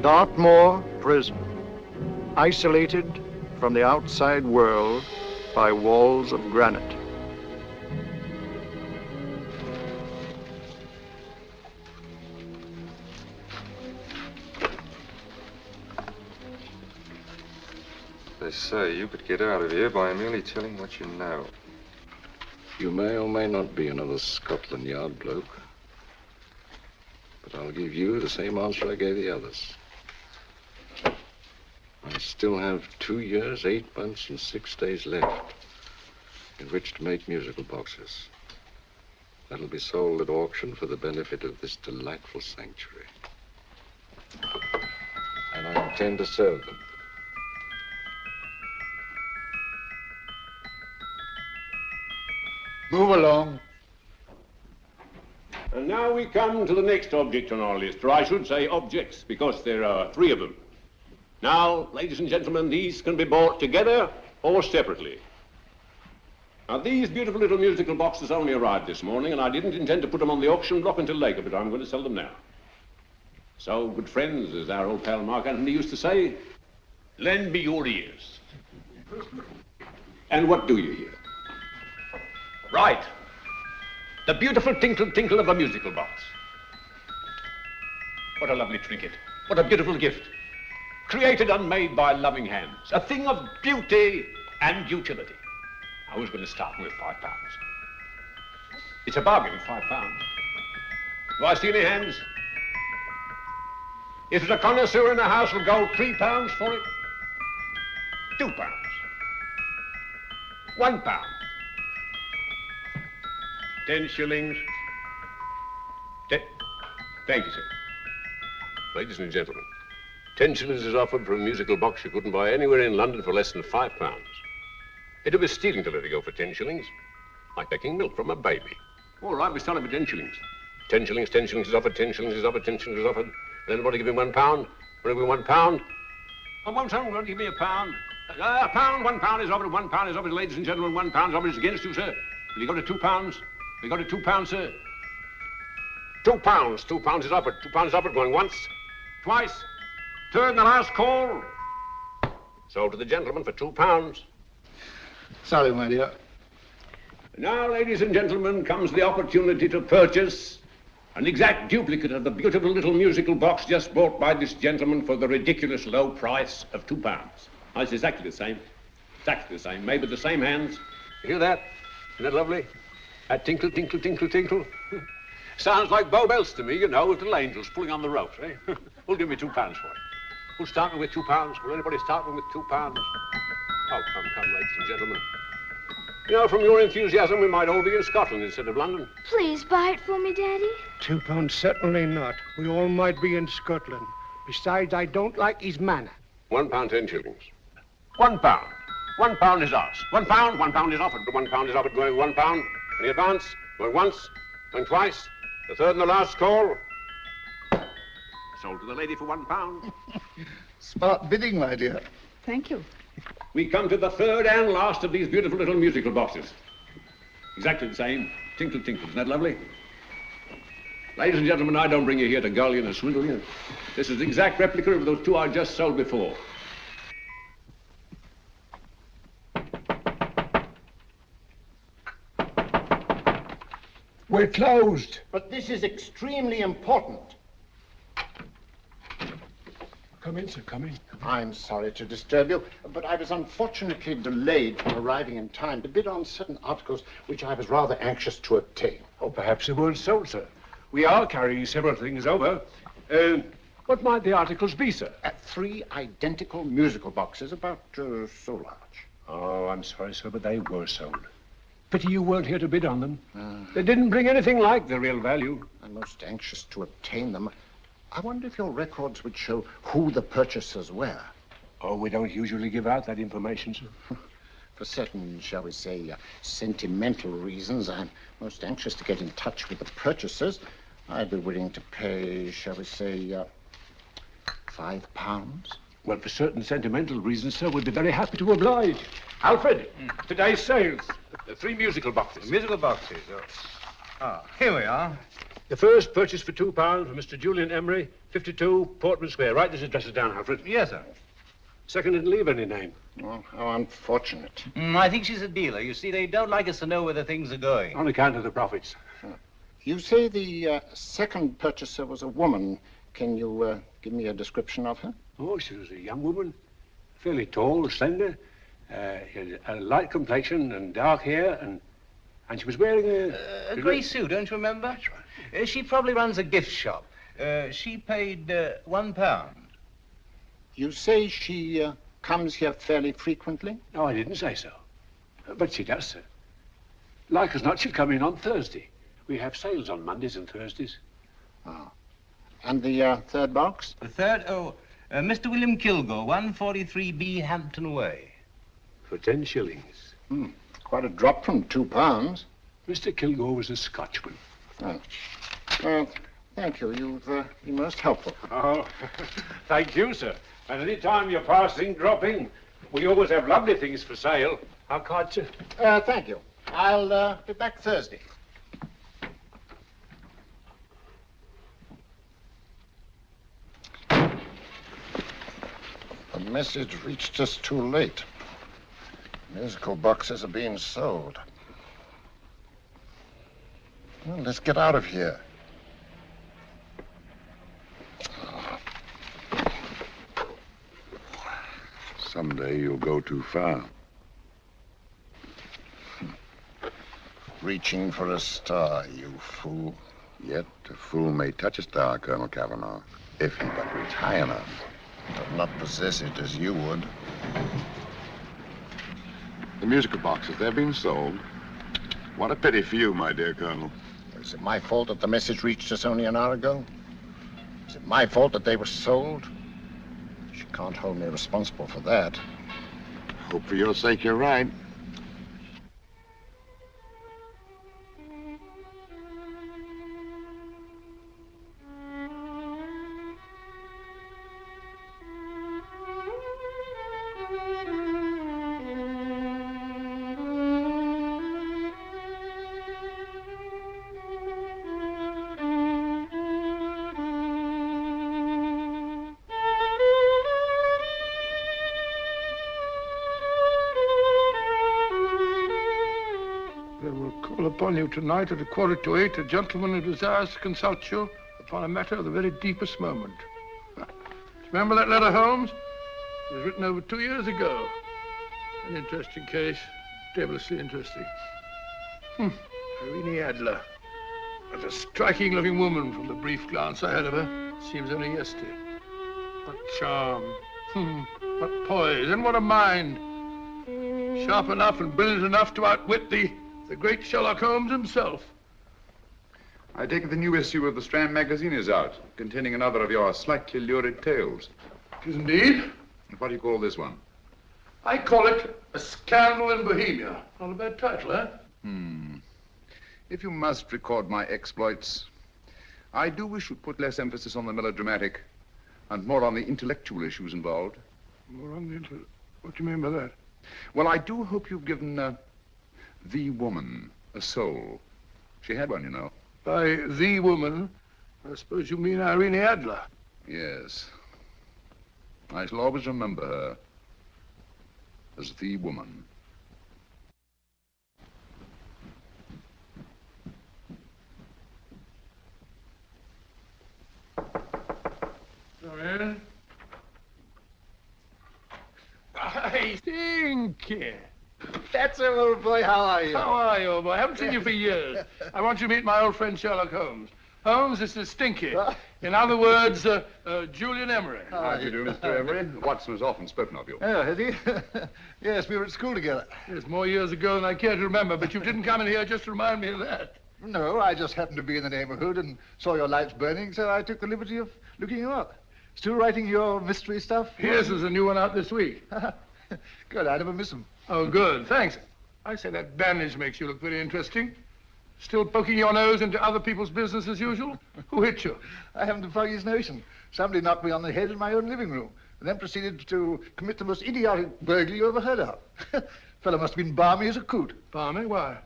Dartmoor prison, isolated from the outside world by walls of granite. They say you could get out of here by merely telling what you know. You may or may not be another Scotland Yard bloke, but I'll give you the same answer I gave the others. I still have 2 years, 8 months, and 6 days left in which to make musical boxes. That'll be sold at auction for the benefit of this delightful sanctuary. And I intend to serve them. Move along. And now we come to the next object on our list, or I should say objects, because there are 3 of them. Now, ladies and gentlemen, these can be bought together or separately. Now, these beautiful little musical boxes only arrived this morning, and I didn't intend to put them on the auction block until later, but I'm going to sell them now. So, good friends, as our old pal Mark Antony used to say, lend me your ears. And what do you hear? Right. The beautiful tinkle tinkle of a musical box. What a lovely trinket. What a beautiful gift. Created and made by loving hands. A thing of beauty and utility. I was going to start with £5. It's a bargain, £5. Do I see any hands? If there's a connoisseur in the house, will go £3 for it. £2. £1. 10 shillings. Thank you, sir. Ladies and gentlemen, 10 shillings is offered for a musical box you couldn't buy anywhere in London for less than £5. It'd be stealing to let it go for 10 shillings, like taking milk from a baby. All right, we're selling for 10 shillings. 10 shillings, 10 shillings is offered, 10 shillings is offered, 10 shillings is offered. Then everybody give me £1. Will give me £1? I won't someone going to give me £1. A pound, £1 is offered, £1 is offered, ladies and gentlemen, £1 is offered against you, sir. Will you go to £2? We got a £2, sir. £2. £2 is offered. £2 is offered. Going once, twice, third and the last call. Sold to the gentleman for £2. Sorry, my dear. Now, ladies and gentlemen, comes the opportunity to purchase an exact duplicate of the beautiful little musical box just bought by this gentleman for the ridiculous low price of £2. Now, it's exactly the same. Exactly the same. Made with the same hands. You hear that? Isn't that lovely? That tinkle, tinkle, tinkle, tinkle. Sounds like Bow Bells to me, you know, with little angels pulling on the ropes, eh? Who'll give me £2 for it? Who'll start me with £2? Will anybody start me with £2? Oh, come, ladies and gentlemen. You know, from your enthusiasm, we might all be in Scotland instead of London. Please buy it for me, Daddy. £2, certainly not. We all might be in Scotland. Besides, I don't like his manner. £1, 10 shillings. £1. £1 is ours. £1 is offered. £1 is offered. Going £1. Any advance? Going once, going twice, the third and the last call. Sold to the lady for £1. Smart bidding, my dear. Thank you. We come to the third and last of these beautiful little musical boxes. Exactly the same. Tinkle, tinkle. Isn't that lovely? Ladies and gentlemen, I don't bring you here to gull you and swindle you. This is the exact replica of those 2 I just sold before. We're closed. But this is extremely important. Come in, sir, come in. I'm sorry to disturb you, but I was unfortunately delayed from arriving in time to bid on certain articles which I was rather anxious to obtain. Oh, perhaps they weren't sold, sir. We are carrying several things over. What might the articles be, sir? 3 identical musical boxes, about so large. Oh, I'm sorry, sir, but they were sold. Pity you weren't here to bid on them. They didn't bring anything like the real value. I'm most anxious to obtain them. I wonder if your records would show who the purchasers were. Oh, we don't usually give out that information, sir. For certain, shall we say, sentimental reasons, I'm most anxious to get in touch with the purchasers. I'd be willing to pay, shall we say, £5. Well, for certain sentimental reasons, sir, we'd be very happy to oblige. Alfred, today's sales. The 3 musical boxes. Musical boxes? Oh, here we are. The first purchase for £2 from Mr. Julian Emery, 52 Portman Square. Write these addresses down, Alfred. Yes, sir. Second didn't leave any name. Oh, how unfortunate. I think she's a dealer. You see, they don't like us to know where the things are going. On account of the profits. You say the second purchaser was a woman. Can you give me a description of her? Oh, she was a young woman. Fairly tall, slender. Had a light complexion and dark hair, and she was wearing A grey suit, don't you remember? That's right. She probably runs a gift shop. She paid £1. You say she comes here fairly frequently? No, I didn't say so. But she does, sir. Like as not, she'll come in on Thursday. We have sales on Mondays and Thursdays. Oh. And the third box? The third? Mr. William Kilgore, 143B Hampton Way. For 10 shillings. Quite a drop from £2. Mr. Kilgore was a Scotchman. Oh. Well, thank you. You've been most helpful. Oh, thank you, sir. And any time you're passing, dropping, we always have lovely things for sale. How can't you? Thank you. I'll be back Thursday. The message reached us too late. Musical boxes are being sold. Well, let's get out of here. Someday you'll go too far. Reaching for a star, you fool. Yet a fool may touch a star, Colonel Cavanaugh, if he but reach high enough. But not possess it as you would. The musical boxes, they're being sold. What a pity for you, my dear Colonel. Is it my fault that the message reached us only an hour ago? Is it my fault that they were sold? You can't hold me responsible for that. Hope for your sake you're right. Upon you tonight at 7:45, a gentleman who desires to consult you upon a matter of the very deepest moment. Do you remember that letter, Holmes? It was written over 2 years ago. An interesting case, devilishly interesting. Irene Adler. What a striking-looking woman from the brief glance I had of her. Seems only yesterday. What charm. What poise, and what a mind. Sharp enough and brilliant enough to outwit the great Sherlock Holmes himself. I take it the new issue of the Strand magazine is out, containing another of your slightly lurid tales. It is indeed. And what do you call this one? I call it A Scandal in Bohemia. Not a bad title, eh? If you must record my exploits, I do wish you'd put less emphasis on the melodramatic and more on the intellectual issues involved. More on the what do you mean by that? Well, I do hope you've given the woman a soul. She had one, you know. By the woman, I suppose you mean Irene Adler. Yes. I shall always remember her as the woman. Come in. I think. That's it, old boy. How are you? How are you, old boy? I haven't seen you for years. I want you to meet my old friend Sherlock Holmes. Holmes, this is Stinky. In other words, Julian Emery. How do you do, Mr. Emery? Watson has often spoken of you. Oh, has he? Yes, we were at school together. Yes, more years ago than I care to remember, but you didn't come in here just to remind me of that. No, I just happened to be in the neighborhood and saw your lights burning, so I took the liberty of looking you up. Still writing your mystery stuff? Yes, there's a new one out this week. Good, I never miss them. Oh, good, thanks. I say that bandage makes you look very interesting. Still poking your nose into other people's business as usual? Who hit you? I haven't the foggiest notion. Somebody knocked me on the head in my own living room, and then proceeded to commit the most idiotic burglary you ever heard of. Fellow must have been balmy as a coot. Balmy? Why?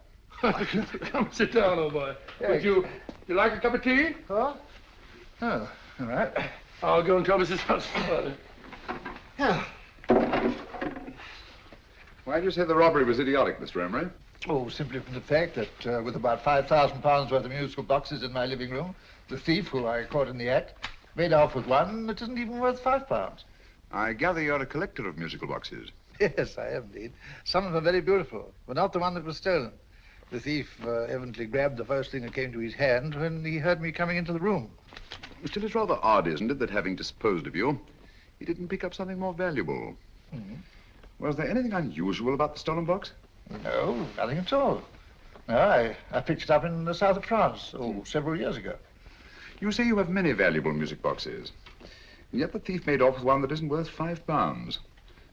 Come sit down, old boy. Yeah. Would you like a cup of tea? Oh? Oh, all right. I'll go and tell Mrs. Hudson about it. Yeah. Why did you say the robbery was idiotic, Mr. Emery? Oh, simply from the fact that with about £5,000 worth of musical boxes in my living room, the thief, who I caught in the act, made off with one that isn't even worth £5. I gather you're a collector of musical boxes. Yes, I am indeed. Some of them are very beautiful, but not the one that was stolen. The thief evidently grabbed the first thing that came to his hand when he heard me coming into the room. Still, it's rather odd, isn't it, that having disposed of you, he didn't pick up something more valuable. Mm-hmm. Was there anything unusual about the stolen box? No, nothing at all. No, I picked it up in the south of France, several years ago. You say you have many valuable music boxes, and yet the thief made off with one that isn't worth £5.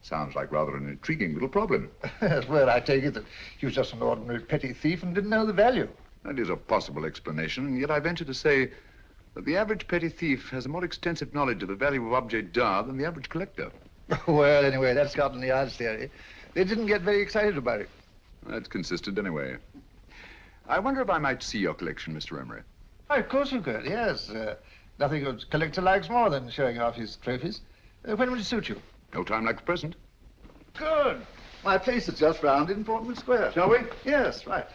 Sounds like rather an intriguing little problem. Well, I take it that he was just an ordinary petty thief and didn't know the value. That is a possible explanation, and yet I venture to say that the average petty thief has a more extensive knowledge of the value of objets d'art than the average collector. Well, anyway, that's Scotland Yard's theory. They didn't get very excited about it. That's consistent anyway. I wonder if I might see your collection, Mr. Emery. Oh, of course you could, yes. Nothing a collector likes more than showing off his trophies. When would it suit you? No time like the present. Good. My place is just round in Portman Square. Shall we? Yes, right.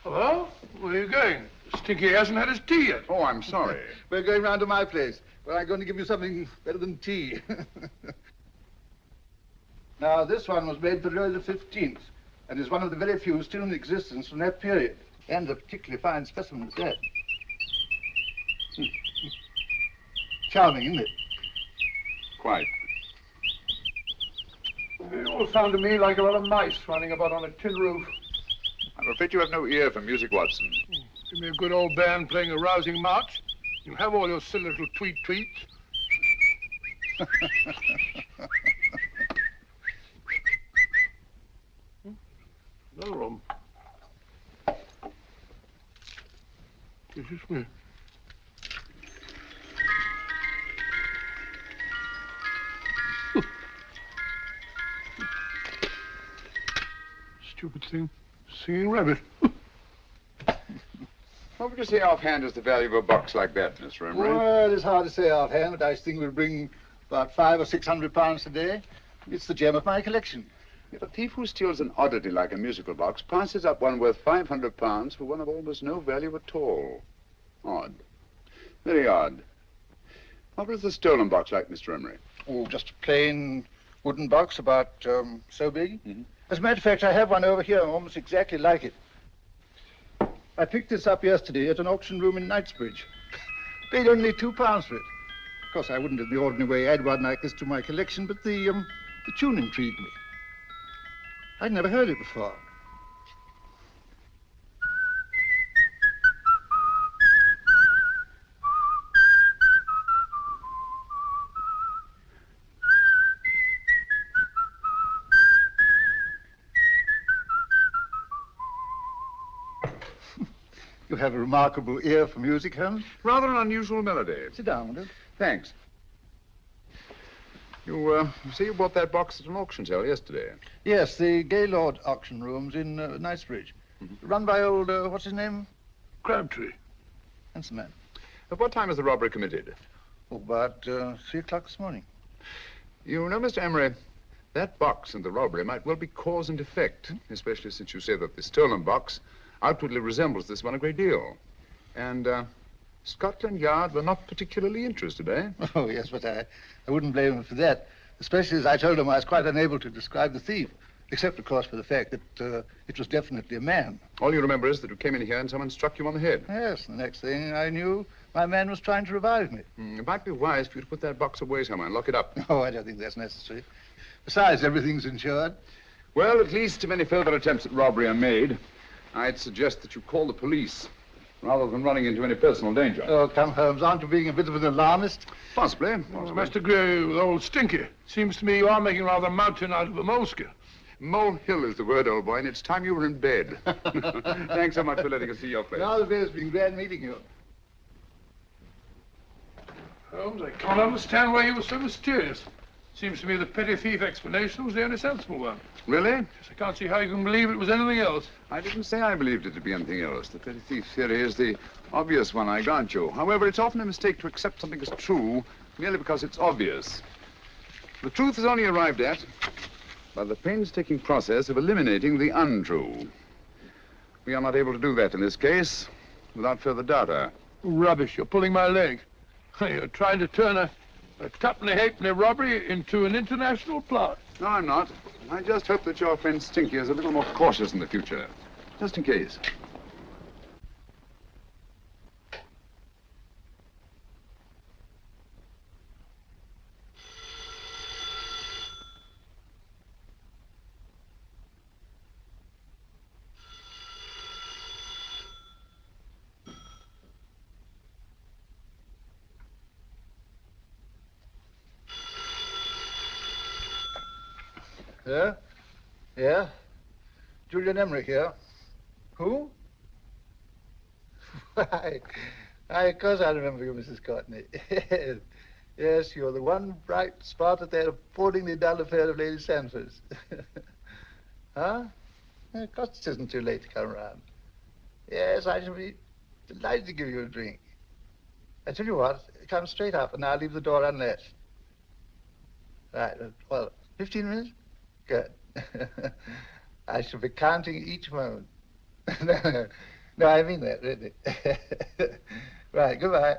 Hello? Where are you going? Stinky hasn't had his tea yet. Oh, I'm sorry. We're going round to my place, where I'm going to give you something better than tea. Now, this one was made for Louis XV, and is one of the very few still in existence from that period. And a particularly fine specimen is that. Charming, isn't it? Quite. It all sounded to me like a lot of mice running about on a tin roof. I'm afraid you have no ear for music, Watson. Give me a good old band playing a rousing march. You'll have all your silly little tweets. No room. This is me. Stupid thing. Singing rabbit. What would you say offhand is the value of a box like that, Mr. Emery? Well, it's hard to say offhand, but I think we'll bring about £500 or £600 today. It's the gem of my collection. If a thief who steals an oddity like a musical box passes up one worth £500 for one of almost no value at all. Odd. Very odd. What was the stolen box like, Mr. Emery? Oh, just a plain wooden box about so big. Mm-hmm. As a matter of fact, I have one over here almost exactly like it. I picked this up yesterday at an auction room in Knightsbridge. Paid only £2 for it. Of course, I wouldn't in the ordinary way add one like this to my collection, but the tune intrigued me. I'd never heard it before. You have a remarkable ear for music, Holmes. Rather an unusual melody. Sit down, will you? Thanks. You say you bought that box at an auction sale yesterday? Yes, the Gaylord auction rooms in Knightsbridge. Mm-hmm. Run by old, what's his name? Crabtree. Handsome man. At what time was the robbery committed? Oh, about 3 o'clock this morning. You know, Mr. Emery, that box and the robbery might well be cause and effect, especially since you say that the stolen box outwardly resembles this one a great deal. And Scotland Yard were not particularly interested, eh? Oh, yes, but I wouldn't blame them for that, especially as I told them I was quite unable to describe the thief, except, of course, for the fact that it was definitely a man. All you remember is that you came in here and someone struck you on the head. Yes, the next thing I knew, my man was trying to revive me. It might be wise for you to put that box away somewhere and lock it up. Oh, I don't think that's necessary. Besides, everything's insured. Well, at least if any further attempts at robbery are made, I'd suggest that you call the police, rather than running into any personal danger. Oh, come, Holmes, aren't you being a bit of an alarmist? Possibly. Well, I must agree with old Stinky. Seems to me you are making rather a mountain out of a molehill. Molehill is the word, old boy, and it's time you were in bed. Thanks so much for letting us see your place. Now, it's been glad meeting you. Holmes, I can't understand why he was so mysterious. Seems to me the petty thief explanation was the only sensible one. Really? Yes, I can't see how you can believe it was anything else. I didn't say I believed it to be anything else. The petty thief theory is the obvious one, I grant you. However, it's often a mistake to accept something as true merely because it's obvious. The truth is only arrived at by the painstaking process of eliminating the untrue. We are not able to do that in this case without further data. Rubbish, you're pulling my leg. You're trying to turn a tuppenny halfpenny robbery into an international plot. No, I'm not. I just hope that your friend Stinky is a little more cautious in the future. Just in case. Yeah? Yeah? Julian Emery here. Who? Why, of course I remember you, Mrs. Courtney. Yes, you're the one bright spot at that appallingly dull affair of Lady Sanford's. Huh? Of course it isn't too late to come around. Yes, I shall be delighted to give you a drink. I tell you what, come straight up and I'll leave the door unlatched. Right, well, 15 minutes? Good. I shall be counting each moment. No, I mean that, really. Right, goodbye.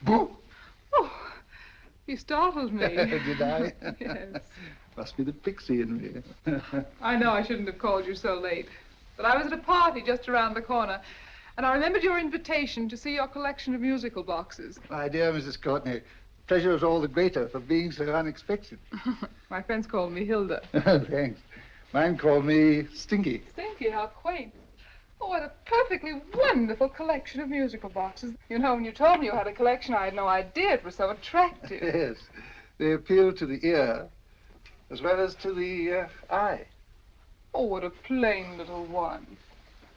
Boo! You startled me. Did I? Yes. Must be the pixie in me. I know I shouldn't have called you so late. But I was at a party just around the corner, and I remembered your invitation to see your collection of musical boxes. My dear Mrs. Courtney, pleasure is all the greater for being so unexpected. My friends call me Hilda. Thanks. Mine called me Stinky. Stinky, how quaint. Oh, what a perfectly wonderful collection of musical boxes. You know, when you told me you had a collection, I had no idea it was so attractive. Yes. They appeal to the ear as well as to the eye. Oh, what a plain little one.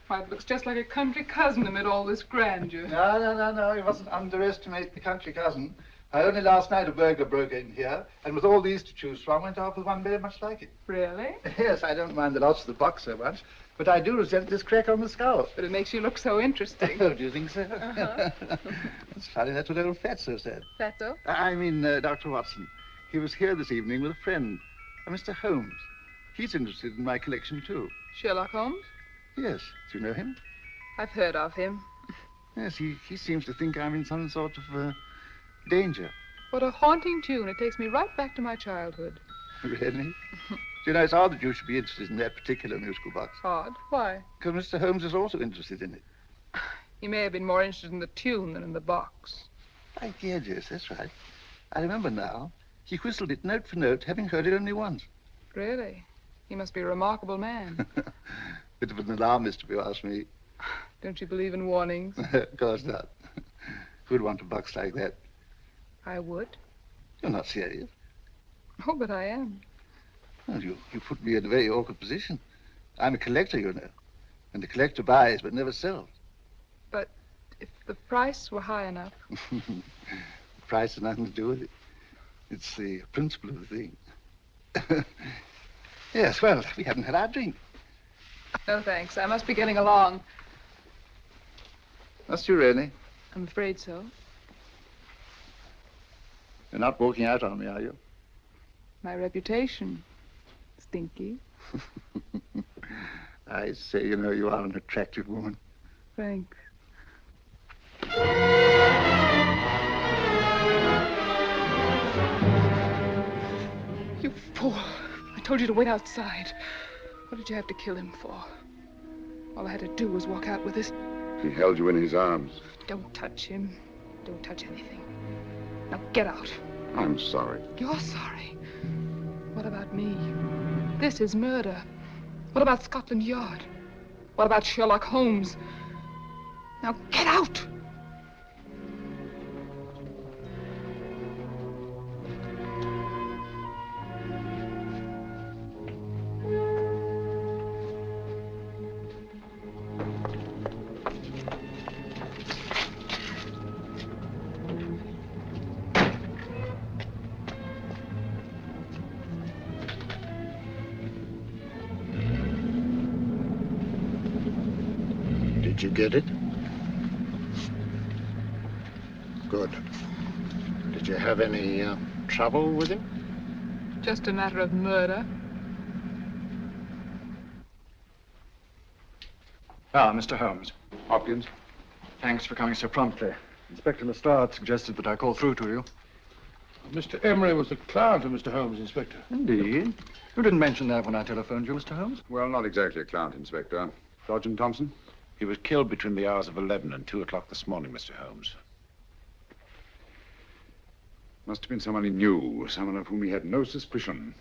Why, it looks just like a country cousin amid all this grandeur. No. You mustn't underestimate the country cousin. Only last night a burglar broke in here, and with all these to choose from, went off with one very much like it. Really? Yes, I don't mind the loss of the box so much, but I do resent this crack on the skull. But it makes you look so interesting. Oh, do you think so? Uh-huh. It's funny, that's what old Fatso said. Fatso? I mean, Dr. Watson. He was here this evening with a friend, a Mr. Holmes. He's interested in my collection, too. Sherlock Holmes? Yes. Do you know him? I've heard of him. Yes, he seems to think I'm in some sort of danger. What a haunting tune. It takes me right back to my childhood. Really? You know, it's odd that you should be interested in that particular musical box. Odd? Why? Because Mr. Holmes is also interested in it. He may have been more interested in the tune than in the box. My dear, yes, that's right. I remember now. He whistled it note for note, having heard it only once. Really? He must be a remarkable man. Bit of an alarmist, if you ask me. Don't you believe in warnings? Of course not. Who'd want a box like that? I would. You're not serious. Oh, but I am. Well, you put me in a very awkward position. I'm a collector, you know. And the collector buys but never sells. But if the price were high enough... The price has nothing to do with it. It's the principle of the thing. Yes, well, we haven't had our drink. No, thanks. I must be getting along. Must you really? I'm afraid so. You're not walking out on me, are you? My reputation. Stinky. I say, you know, you are an attractive woman. Thanks. You fool. I told you to wait outside. What did you have to kill him for? All I had to do was walk out with this. He held you in his arms. Don't touch him. Don't touch anything. Now get out. I'm sorry. You're sorry. What about me? This is murder. What about Scotland Yard? What about Sherlock Holmes? Now get out! Did you get it? Good. Did you have any trouble with him? Just a matter of murder. Ah, Mr. Holmes. Hopkins. Thanks for coming so promptly. Inspector Lestrade suggested that I call through to you. Mr. Emery was the client of Mr. Holmes, Inspector. Indeed. You didn't mention that when I telephoned you, Mr. Holmes. Well, not exactly a client, Inspector. Sergeant Thompson? He was killed between the hours of 11 and 2 o'clock this morning, Mr. Holmes. Must have been someone he knew, someone of whom he had no suspicion.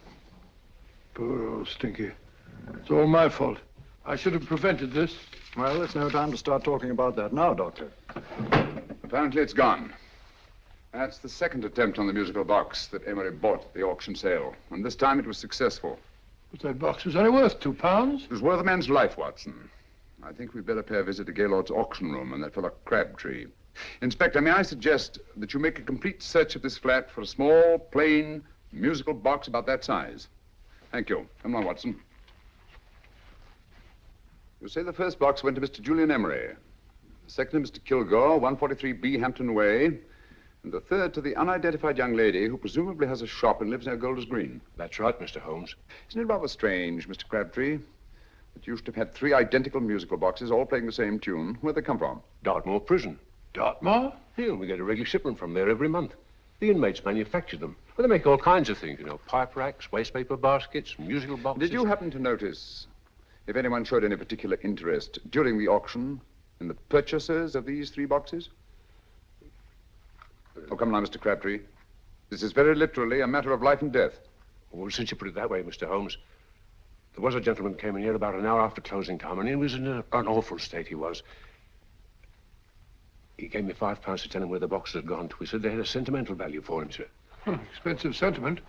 Poor old Stinky. It's all my fault. I should have prevented this. Well, it's no time to start talking about that now, Doctor. Apparently it's gone. That's the second attempt on the musical box that Emery bought at the auction sale. And this time it was successful. But that box was only worth £2. It was worth a man's life, Watson. I think we'd better pay a visit to Gaylord's auction room and that fellow Crabtree. Inspector, may I suggest that you make a complete search of this flat for a small, plain, musical box about that size? Thank you. Come on, Watson. You say the first box went to Mr. Julian Emery. The second to Mr. Kilgore, 143B Hampton Way. And the third to the unidentified young lady who presumably has a shop and lives near Golders Green. That's right, Mr. Holmes. Isn't it rather strange, Mr. Crabtree, that you should have had 3 identical musical boxes all playing the same tune? Where'd they come from? Dartmoor Prison. Dartmoor? Yeah, we get a regular shipment from there every month. The inmates manufacture them. Well, they make all kinds of things, you know, pipe racks, wastepaper baskets, musical boxes. Did you happen to notice if anyone showed any particular interest during the auction in the purchasers of these 3 boxes? Oh, come now, Mr. Crabtree. This is very literally a matter of life and death. Well, since you put it that way, Mr. Holmes, there was a gentleman came in here about an hour after closing time, and he was in an awful state, he was. He gave me £5 to tell him where the boxes had gone to. He said they had a sentimental value for him, sir. Expensive sentiment.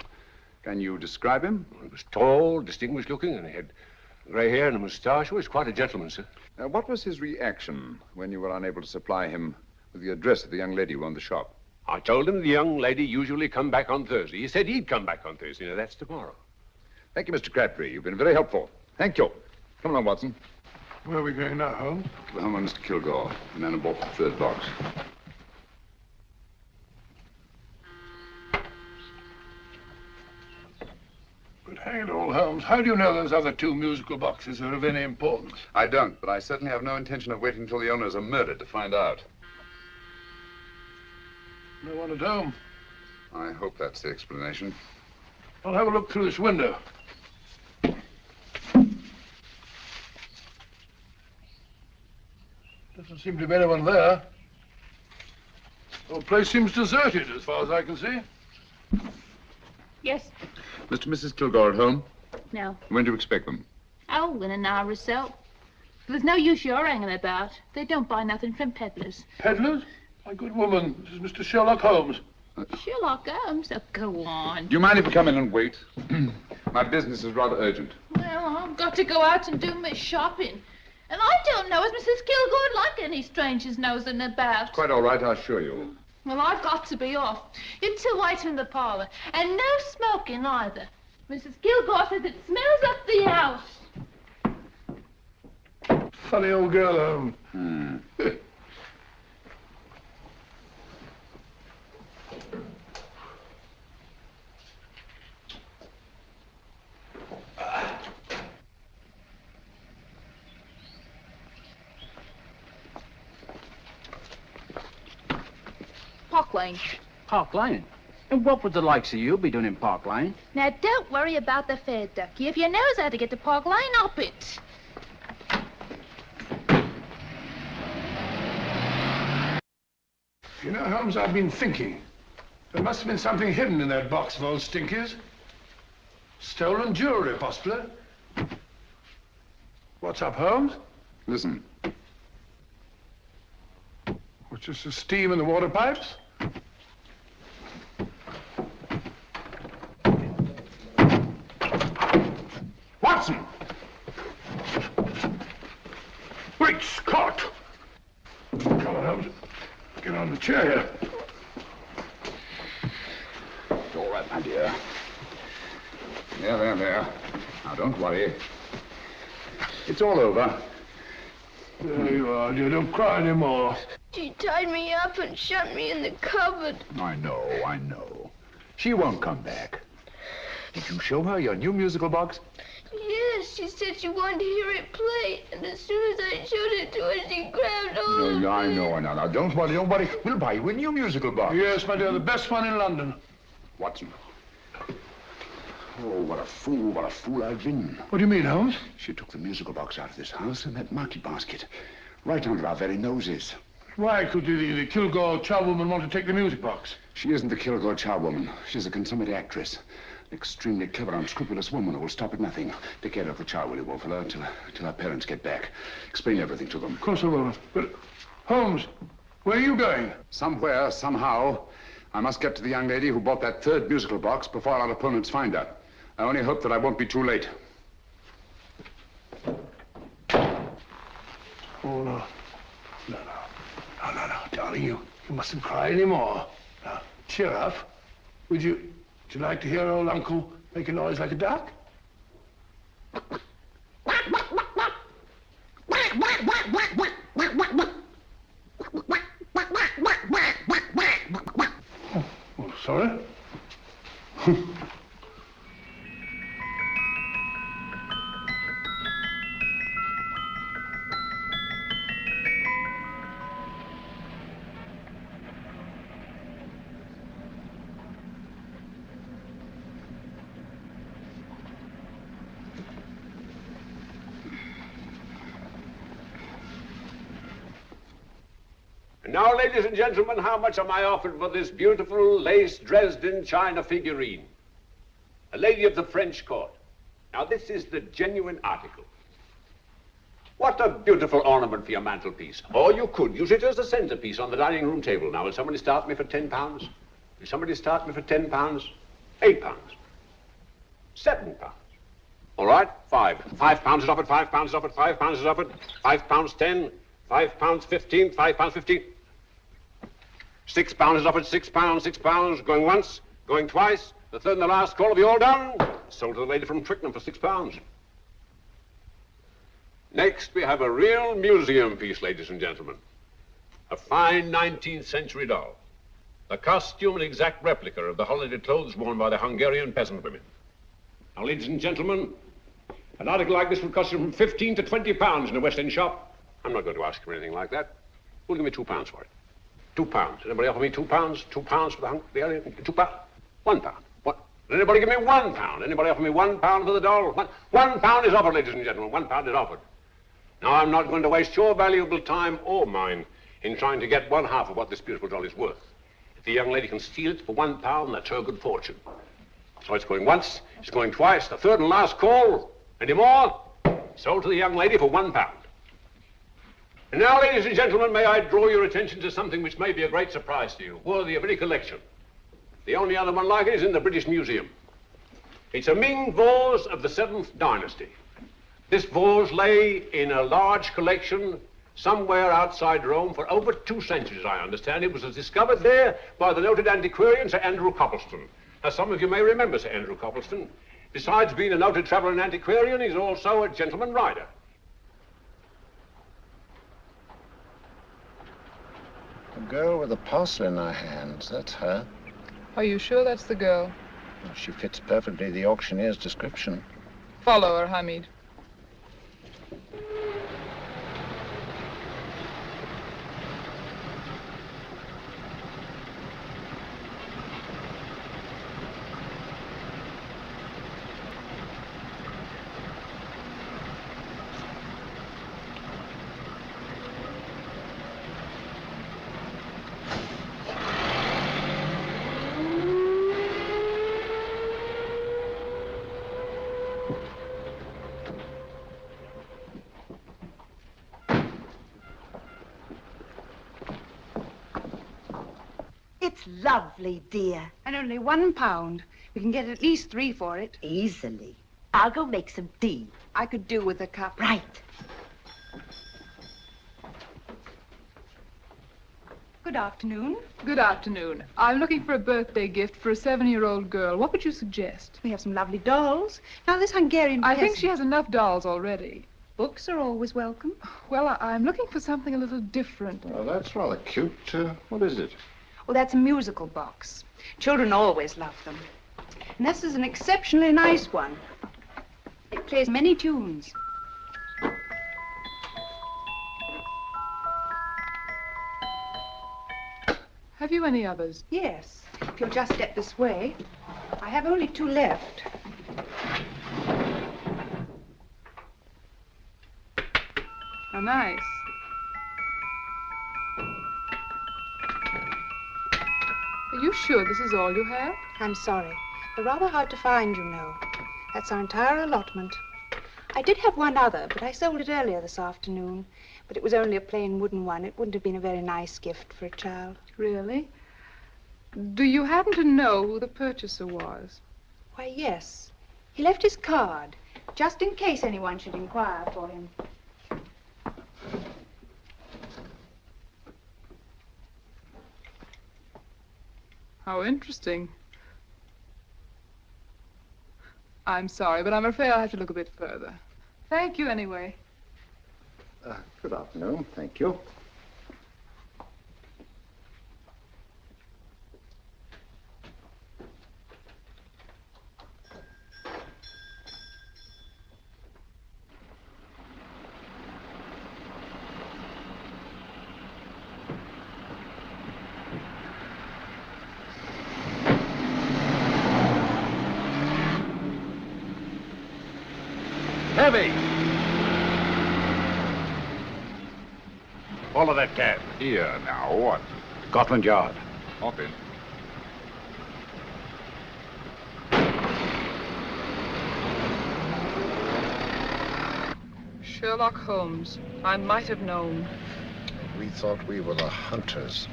Can you describe him? He was tall, distinguished looking, and he had grey hair and a moustache. He was quite a gentleman, sir. What was his reaction when you were unable to supply him with the address of the young lady who owned the shop? I told him the young lady usually come back on Thursday. He said he'd come back on Thursday. Now, that's tomorrow. Thank you, Mr. Crabtree. You've been very helpful. Thank you. Come along, Watson. Where are we going now, Holmes? To the home of Mr. Kilgore, the man who bought the 3rd box. But hang it all, Holmes, how do you know those other 2 musical boxes are of any importance? I don't, but I certainly have no intention of waiting until the owners are murdered to find out. No one at home. I hope that's the explanation. I'll have a look through this window. Doesn't seem to be anyone there. The whole place seems deserted, as far as I can see. Yes. Mr. and Mrs. Kilgore at home? No. When do you expect them? Oh, in an hour or so. There's no use your hanging about. They don't buy nothing from peddlers. Peddlers? My good woman, this is Mr. Sherlock Holmes. Sherlock Holmes? Oh, go on. Do you mind if we come in and wait? My business is rather urgent. Well, I've got to go out and do my shopping. And I don't know as Mrs. Kilgore like any strangers nosing about. Quite all right, I assure you. Well, I've got to be off. You two wait in the parlor. And no smoking either. Mrs. Kilgore says it smells up the house. Funny old girl, Holmes. Park Lane. Park Lane? And what would the likes of you be doing in Park Lane? Now, don't worry about the fare, Ducky. If you knows how to get to Park Lane, up it. You know, Holmes, I've been thinking. There must have been something hidden in that box of old Stinky's. Stolen jewelry, possibly. What's up, Holmes? Listen. What's just the steam in the water pipes? Watson! Great Scott! Come on, Holmes. Get on the chair here. It's all right, my dear. There. Now, don't worry. It's all over. There you are, dear. Don't cry anymore. She tied me up and shut me in the cupboard. I know. She won't come back. Did you show her your new musical box? Yes, she said she wanted to hear it play, and as soon as I showed it to her, she grabbed hold of No, I me. know. Now, don't worry. We'll buy you a new musical box. Yes, my dear, the best one in London. Watson. Oh, what a fool I've been. What do you mean, Holmes? She took the musical box out of this house in that market basket, right under our very noses. Why could the Kilgore charwoman want to take the music box? She isn't the Kilgore charwoman. She's a consummate actress. An extremely clever, unscrupulous woman who will stop at nothing. Take care of the child, will you, Wolfella, until our parents get back. Explain everything to them. Of course I will. But, Holmes, where are you going? Somewhere, somehow, I must get to the young lady who bought that third musical box before our opponents find her. I only hope that I won't be too late. Oh, no. No, darling, you mustn't cry anymore. Now, cheer up. Would you like to hear old Uncle make a noise like a duck? Oh, sorry. Now, ladies and gentlemen, how much am I offered for this beautiful lace Dresden china figurine? A lady of the French court. Now, this is the genuine article. What a beautiful ornament for your mantelpiece. Or you could use it as a centerpiece on the dining room table. Now, will somebody start me for £10? Will somebody start me for £10? £8? £7? All right, £5 is offered, £5 is offered, £5 is offered, £5, 10, £5, 15, £5, 15. £6 is offered, £6, going once, going twice, the third and the last call. Have you all done? Sold to the lady from Twickenham for £6. Next, we have a real museum piece, ladies and gentlemen. A fine 19th century doll. A costume, an exact replica of the holiday clothes worn by the Hungarian peasant women. Now, ladies and gentlemen, an article like this would cost you from £15 to £20 in a West End shop. I'm not going to ask for anything like that. Who'll give me £2 for it? £2. Anybody offer me £2? £2 for the Hungarian? £2? £1. What? Did anybody give me £1? Anybody offer me £1 for the doll? £1 is offered, ladies and gentlemen. £1 is offered. Now, I'm not going to waste your valuable time or mine in trying to get one half of what this beautiful doll is worth. If the young lady can steal it for £1, that's her good fortune. So it's going once, it's going twice, the third and last call. Any more? Sold to the young lady for £1. And now, ladies and gentlemen, may I draw your attention to something which may be a great surprise to you, worthy of any collection. The only other one like it is in the British Museum. It's a Ming vase of the 7th dynasty. This vase lay in a large collection somewhere outside Rome for over 2 centuries, I understand. It was discovered there by the noted antiquarian Sir Andrew Coppleston. Now, some of you may remember Sir Andrew Coppleston. Besides being a noted traveller and antiquarian, he's also a gentleman rider. The girl with the parcel in her hands, that's her. Are you sure that's the girl? Well, she fits perfectly the auctioneer's description. Follow her, Hamid. It's lovely, dear. And only £1. We can get at least 3 for it. Easily. I'll go make some tea. I could do with a cup. Right. Good afternoon. Good afternoon. I'm looking for a birthday gift for a 7-year-old girl. What would you suggest? We have some lovely dolls. Now, this Hungarian I think peasant- she has enough dolls already. Books are always welcome. Well, I'm looking for something a little different. Oh, that's rather cute. What is it? Well, that's a musical box. Children always love them. And this is an exceptionally nice one. It plays many tunes. Have you any others? Yes. If you'll just step this way. I have only 2 left. Oh, nice. Are you sure this is all you have? I'm sorry. They're rather hard to find, you know. That's our entire allotment. I did have one other, but I sold it earlier this afternoon. But it was only a plain wooden one. It wouldn't have been a very nice gift for a child. Really? Do you happen to know who the purchaser was? Why, yes. He left his card, just in case anyone should inquire for him. How interesting. I'm sorry, but I'm afraid I'll have to look a bit further. Thank you anyway. Good afternoon. Thank you. Heavy! Follow that cab. Here, now, what? Scotland Yard. Hop in. Sherlock Holmes. I might have known. We thought we were the hunters,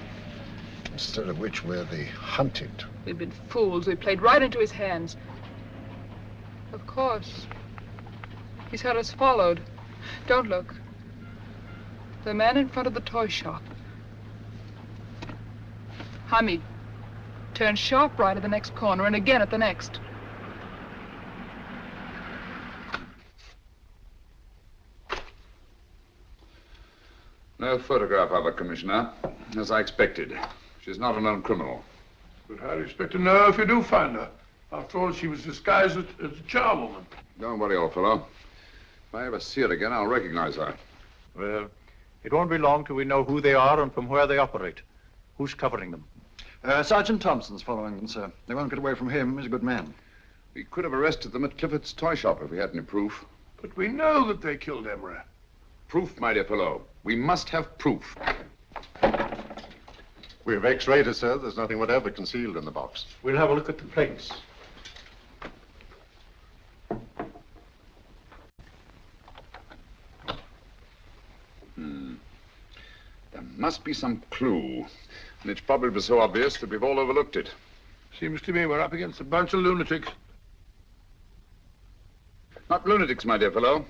instead of which we're the hunted. We've been fools. We played right into his hands. Of course. He's had us followed. Don't look. The man in front of the toy shop. Hamid. Turn sharp right at the next corner and again at the next. No photograph of her, Commissioner, as I expected. She's not a known criminal. But how do you expect to know if you do find her? After all, she was disguised as a charwoman. Don't worry, old fellow. If I ever see her again, I'll recognize her. Well, it won't be long till we know who they are and from where they operate. Who's covering them? Sergeant Thompson's following them, sir. They won't get away from him. He's a good man. We could have arrested them at Clifford's toy shop if we had any proof. But we know that they killed Emery. Proof, my dear fellow. We must have proof. We've x-rayed it, sir. There's nothing whatever concealed in the box. We'll have a look at the plates. There must be some clue. And it's probably so obvious that we've all overlooked it. Seems to me we're up against a bunch of lunatics. Not lunatics, my dear fellow.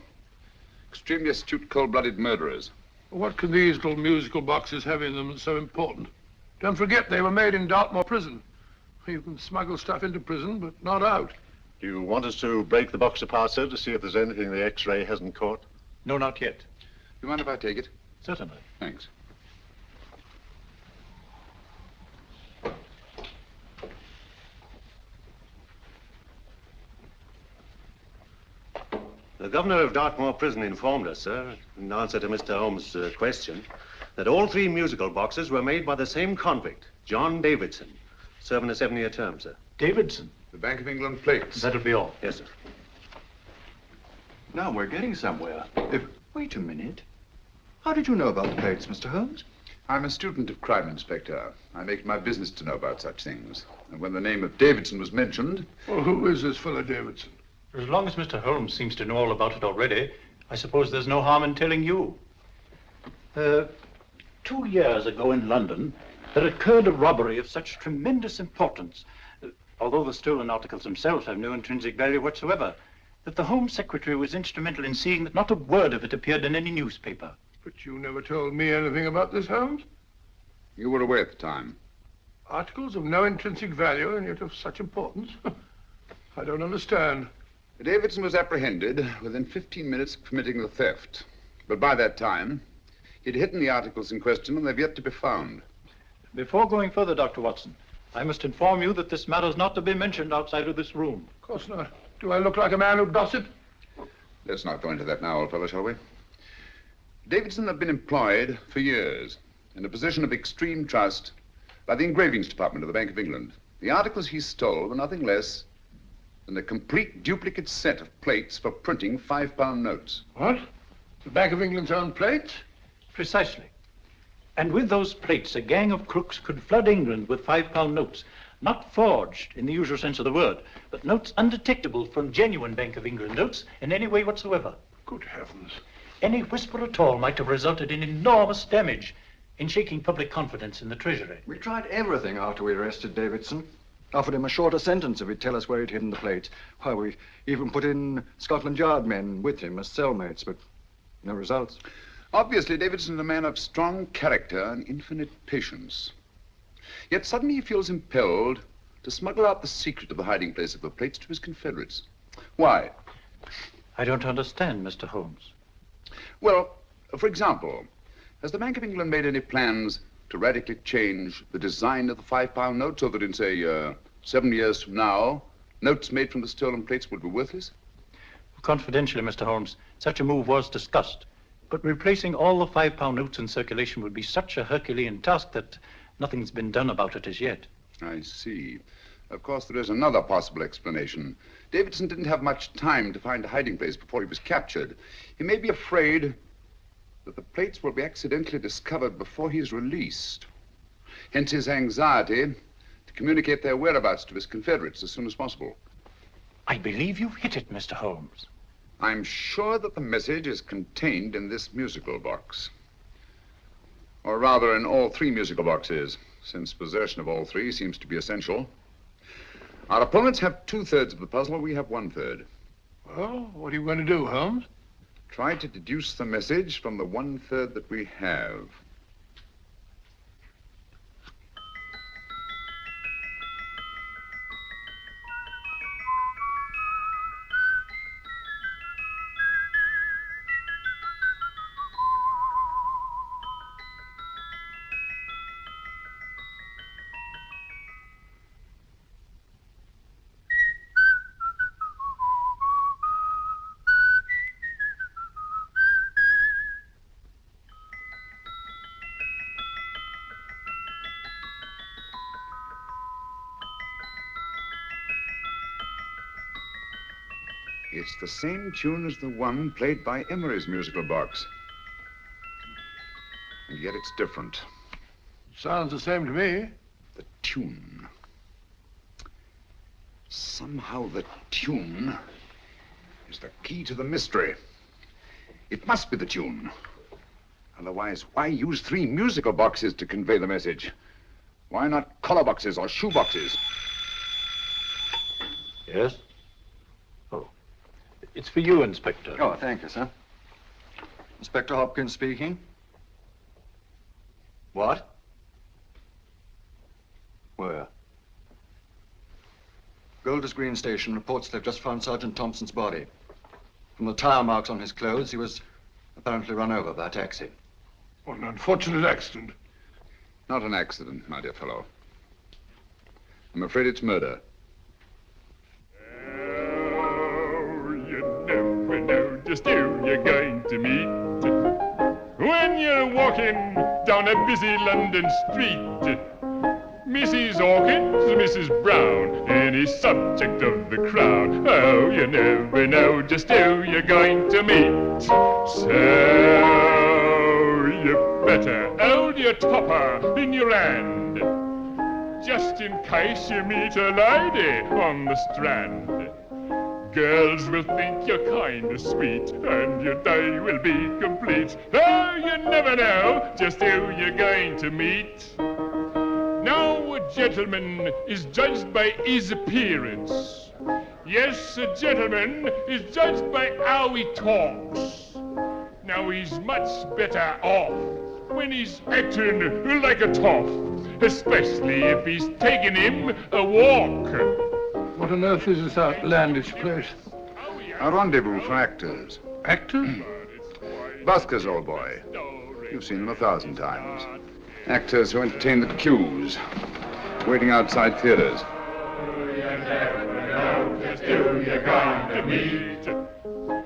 Extremely astute, cold-blooded murderers. What can these little musical boxes have in them that's so important? Don't forget they were made in Dartmoor prison. You can smuggle stuff into prison, but not out. Do you want us to break the box apart, sir, to see if there's anything the x-ray hasn't caught? No, not yet. You mind if I take it? Certainly. Thanks. The governor of Dartmoor Prison informed us, sir, in answer to Mr. Holmes' question, that all 3 musical boxes were made by the same convict, John Davidson, serving a 7-year term, sir. Davidson? The Bank of England plates. That'll be all. Yes, sir. Now we're getting somewhere. Wait a minute. How did you know about the plates, Mr. Holmes? I'm a student of crime, Inspector. I make it my business to know about such things. And when the name of Davidson was mentioned... Well, who is this fellow Davidson? As long as Mr. Holmes seems to know all about it already, I suppose there's no harm in telling you. 2 years ago in London, there occurred a robbery of such tremendous importance, although the stolen articles themselves have no intrinsic value whatsoever, that the Home Secretary was instrumental in seeing that not a word of it appeared in any newspaper. But you never told me anything about this, Holmes. You were away at the time. Articles of no intrinsic value and yet of such importance? I don't understand. Davidson was apprehended within 15 minutes of committing the theft. But by that time, he'd hidden the articles in question and they've yet to be found. Before going further, Dr. Watson, I must inform you that this matter is not to be mentioned outside of this room. Of course not. Do I look like a man who'd gossip? Let's not go into that now, old fellow, shall we? Davidson had been employed for years in a position of extreme trust by the engravings department of the Bank of England. The articles he stole were nothing less than a complete duplicate set of plates for printing £5 notes. What? The Bank of England's own plates? Precisely. And with those plates, a gang of crooks could flood England with £5 notes, not forged in the usual sense of the word, but notes undetectable from genuine Bank of England notes in any way whatsoever. Good heavens. Any whisper at all might have resulted in enormous damage in shaking public confidence in the Treasury. We tried everything after we arrested Davidson. Offered him a shorter sentence if he'd tell us where he'd hidden the plates. Why, we even put in Scotland Yard men with him as cellmates, but no results. Obviously, Davidson's a man of strong character and infinite patience. Yet suddenly he feels impelled to smuggle out the secret of the hiding place of the plates to his confederates. Why? I don't understand, Mr. Holmes. Well, for example, has the Bank of England made any plans to radically change the design of the £5 note so that in, say, 7 years from now, notes made from the stolen plates would be worthless? Confidentially, Mr. Holmes, such a move was discussed. But replacing all the £5 notes in circulation would be such a Herculean task that nothing's been done about it as yet. I see. Of course, there is another possible explanation. Davidson didn't have much time to find a hiding place before he was captured. He may be afraid that the plates will be accidentally discovered before he's released. Hence his anxiety to communicate their whereabouts to his confederates as soon as possible. I believe you've hit it, Mr. Holmes. I'm sure that the message is contained in this musical box. Or rather, in all 3 musical boxes, since possession of all 3 seems to be essential. Our opponents have 2/3 of the puzzle, we have 1/3. Well, what are you going to do, Holmes? Try to deduce the message from the 1/3 that we have. It's the same tune as the one played by Emery's musical box. And yet it's different. Sounds the same to me. The tune. Somehow the tune is the key to the mystery. It must be the tune. Otherwise, why use 3 musical boxes to convey the message? Why not collar boxes or shoe boxes? Yes? Oh. It's for you, Inspector. Oh, thank you, sir. Inspector Hopkins speaking. What? Where? Golders Green Station reports they've just found Sergeant Thompson's body. From the tire marks on his clothes, he was apparently run over by a taxi. What an unfortunate accident. Not an accident, my dear fellow. I'm afraid it's murder. Never know just who you're going to meet when you're walking down a busy London street. Mrs. Hawkins, Mrs. Brown, any subject of the crowd. Oh, you never know just who you're going to meet. So you better hold your topper in your hand, just in case you meet a lady on the Strand. Girls will think you're kind of sweet, and your day will be complete. Oh, you never know just who you're going to meet. Now, a gentleman is judged by his appearance. Yes, a gentleman is judged by how he talks. Now, he's much better off when he's acting like a toff, especially if he's taking him a walk. What on earth is this outlandish place? A rendezvous for actors. Actors? Buskers, old boy. You've seen them 1,000 times. Actors who entertain the queues, waiting outside theaters. Just who you're going to meet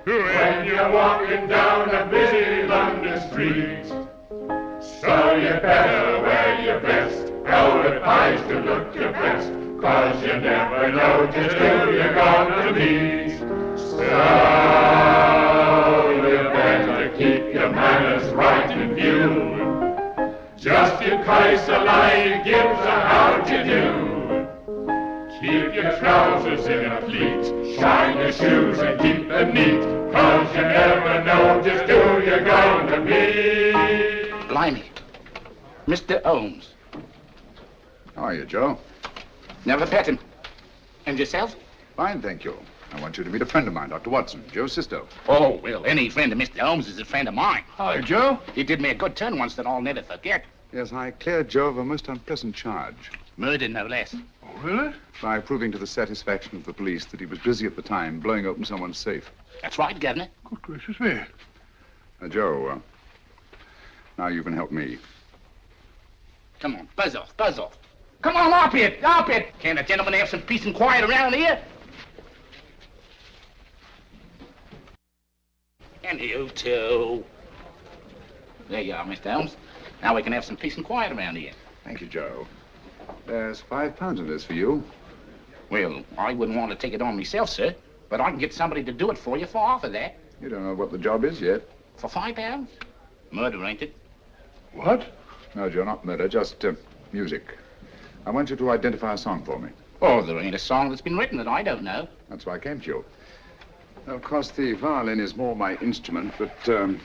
when you're walking down a busy London street. So you better wear your best, ill-advised to look your best, 'cause you never know just who you're going to meet. So you better keep your manners right in view, just in case a lie gives a how-do-you. Keep your trousers in a pleat, shine your shoes and keep them neat, 'cause you never know just who you're going to meet. Blimey. Mr. Holmes. How are you, Joe? Never met him. And yourself? Fine, thank you. I want you to meet a friend of mine, Dr. Watson, Joe's sister. Oh, well, any friend of Mr. Holmes is a friend of mine. Hi, Joe. He did me a good turn once that I'll never forget. Yes, I cleared Joe of a most unpleasant charge. Murder, no less. Oh, really? By proving to the satisfaction of the police that he was busy at the time blowing open someone's safe. That's right, Governor. Good gracious me. Joe, now you can help me. Come on, buzz off, buzz off. Come on, up it, up it. Can't a gentleman have some peace and quiet around here? And you too. There you are, Mr. Holmes. Now we can have some peace and quiet around here. Thank you, Joe. There's £5 in this for you. Well, I wouldn't want to take it on myself, sir. But I can get somebody to do it for you for half of that. You don't know what the job is yet. For £5? Murder, ain't it? What? No, Joe, not murder, just music. I want you to identify a song for me. Oh, there ain't a song that's been written that I don't know. That's why I came to you. Of course, the violin is more my instrument, but, oh,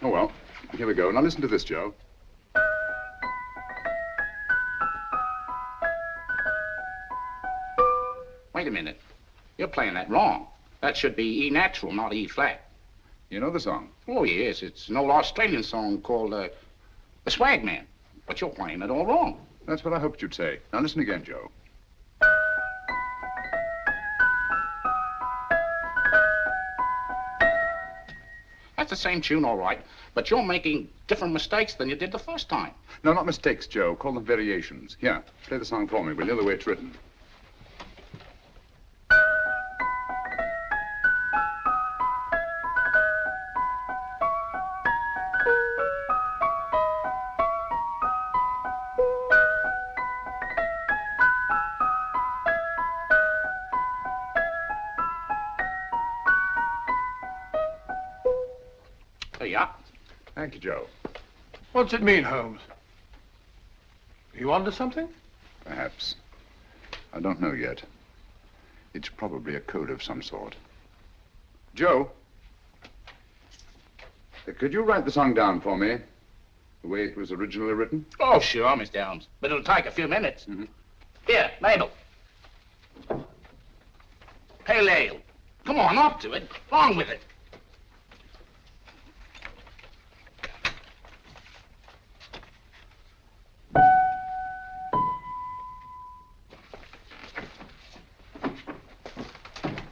well, here we go. Now listen to this, Joe. Wait a minute. You're playing that wrong. That should be E natural, not E flat. You know the song? Oh, yes. It's an old Australian song called, The Swag Man. But you're playing it all wrong. That's what I hoped you'd say. Now listen again, Joe. That's the same tune, all right. But you're making different mistakes than you did the first time. No, not mistakes, Joe. Call them variations. Here, play the song for me, will you, the way it's written. Thank you, Joe. What's it mean, Holmes? Are you onto something? Perhaps. I don't know yet. It's probably a code of some sort. Joe, could you write the song down for me, the way it was originally written? Oh, sure, Mr. Holmes. But it'll take a few minutes. Mm-hmm. Here, Mabel. Pale ale. Come on, up to it. Along with it.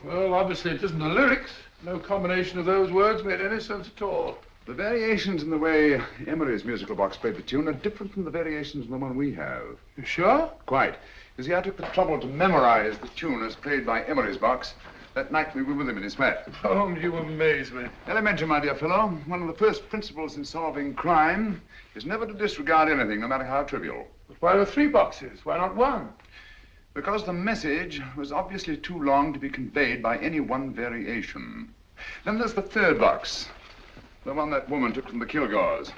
Well, obviously it isn't the lyrics. No combination of those words made any sense at all. The variations in the way Emery's musical box played the tune are different from the variations in the one we have. You sure? Quite. You see, I took the trouble to memorize the tune as played by Emery's box that night we were with him in his flat. Holmes, you amaze me. Elementary, my dear fellow. One of the first principles in solving crime is never to disregard anything, no matter how trivial. But why are there 3 boxes? Why not 1? Because the message was obviously too long to be conveyed by any one variation. Then there's the 3rd box, the one that woman took from the Kilgores.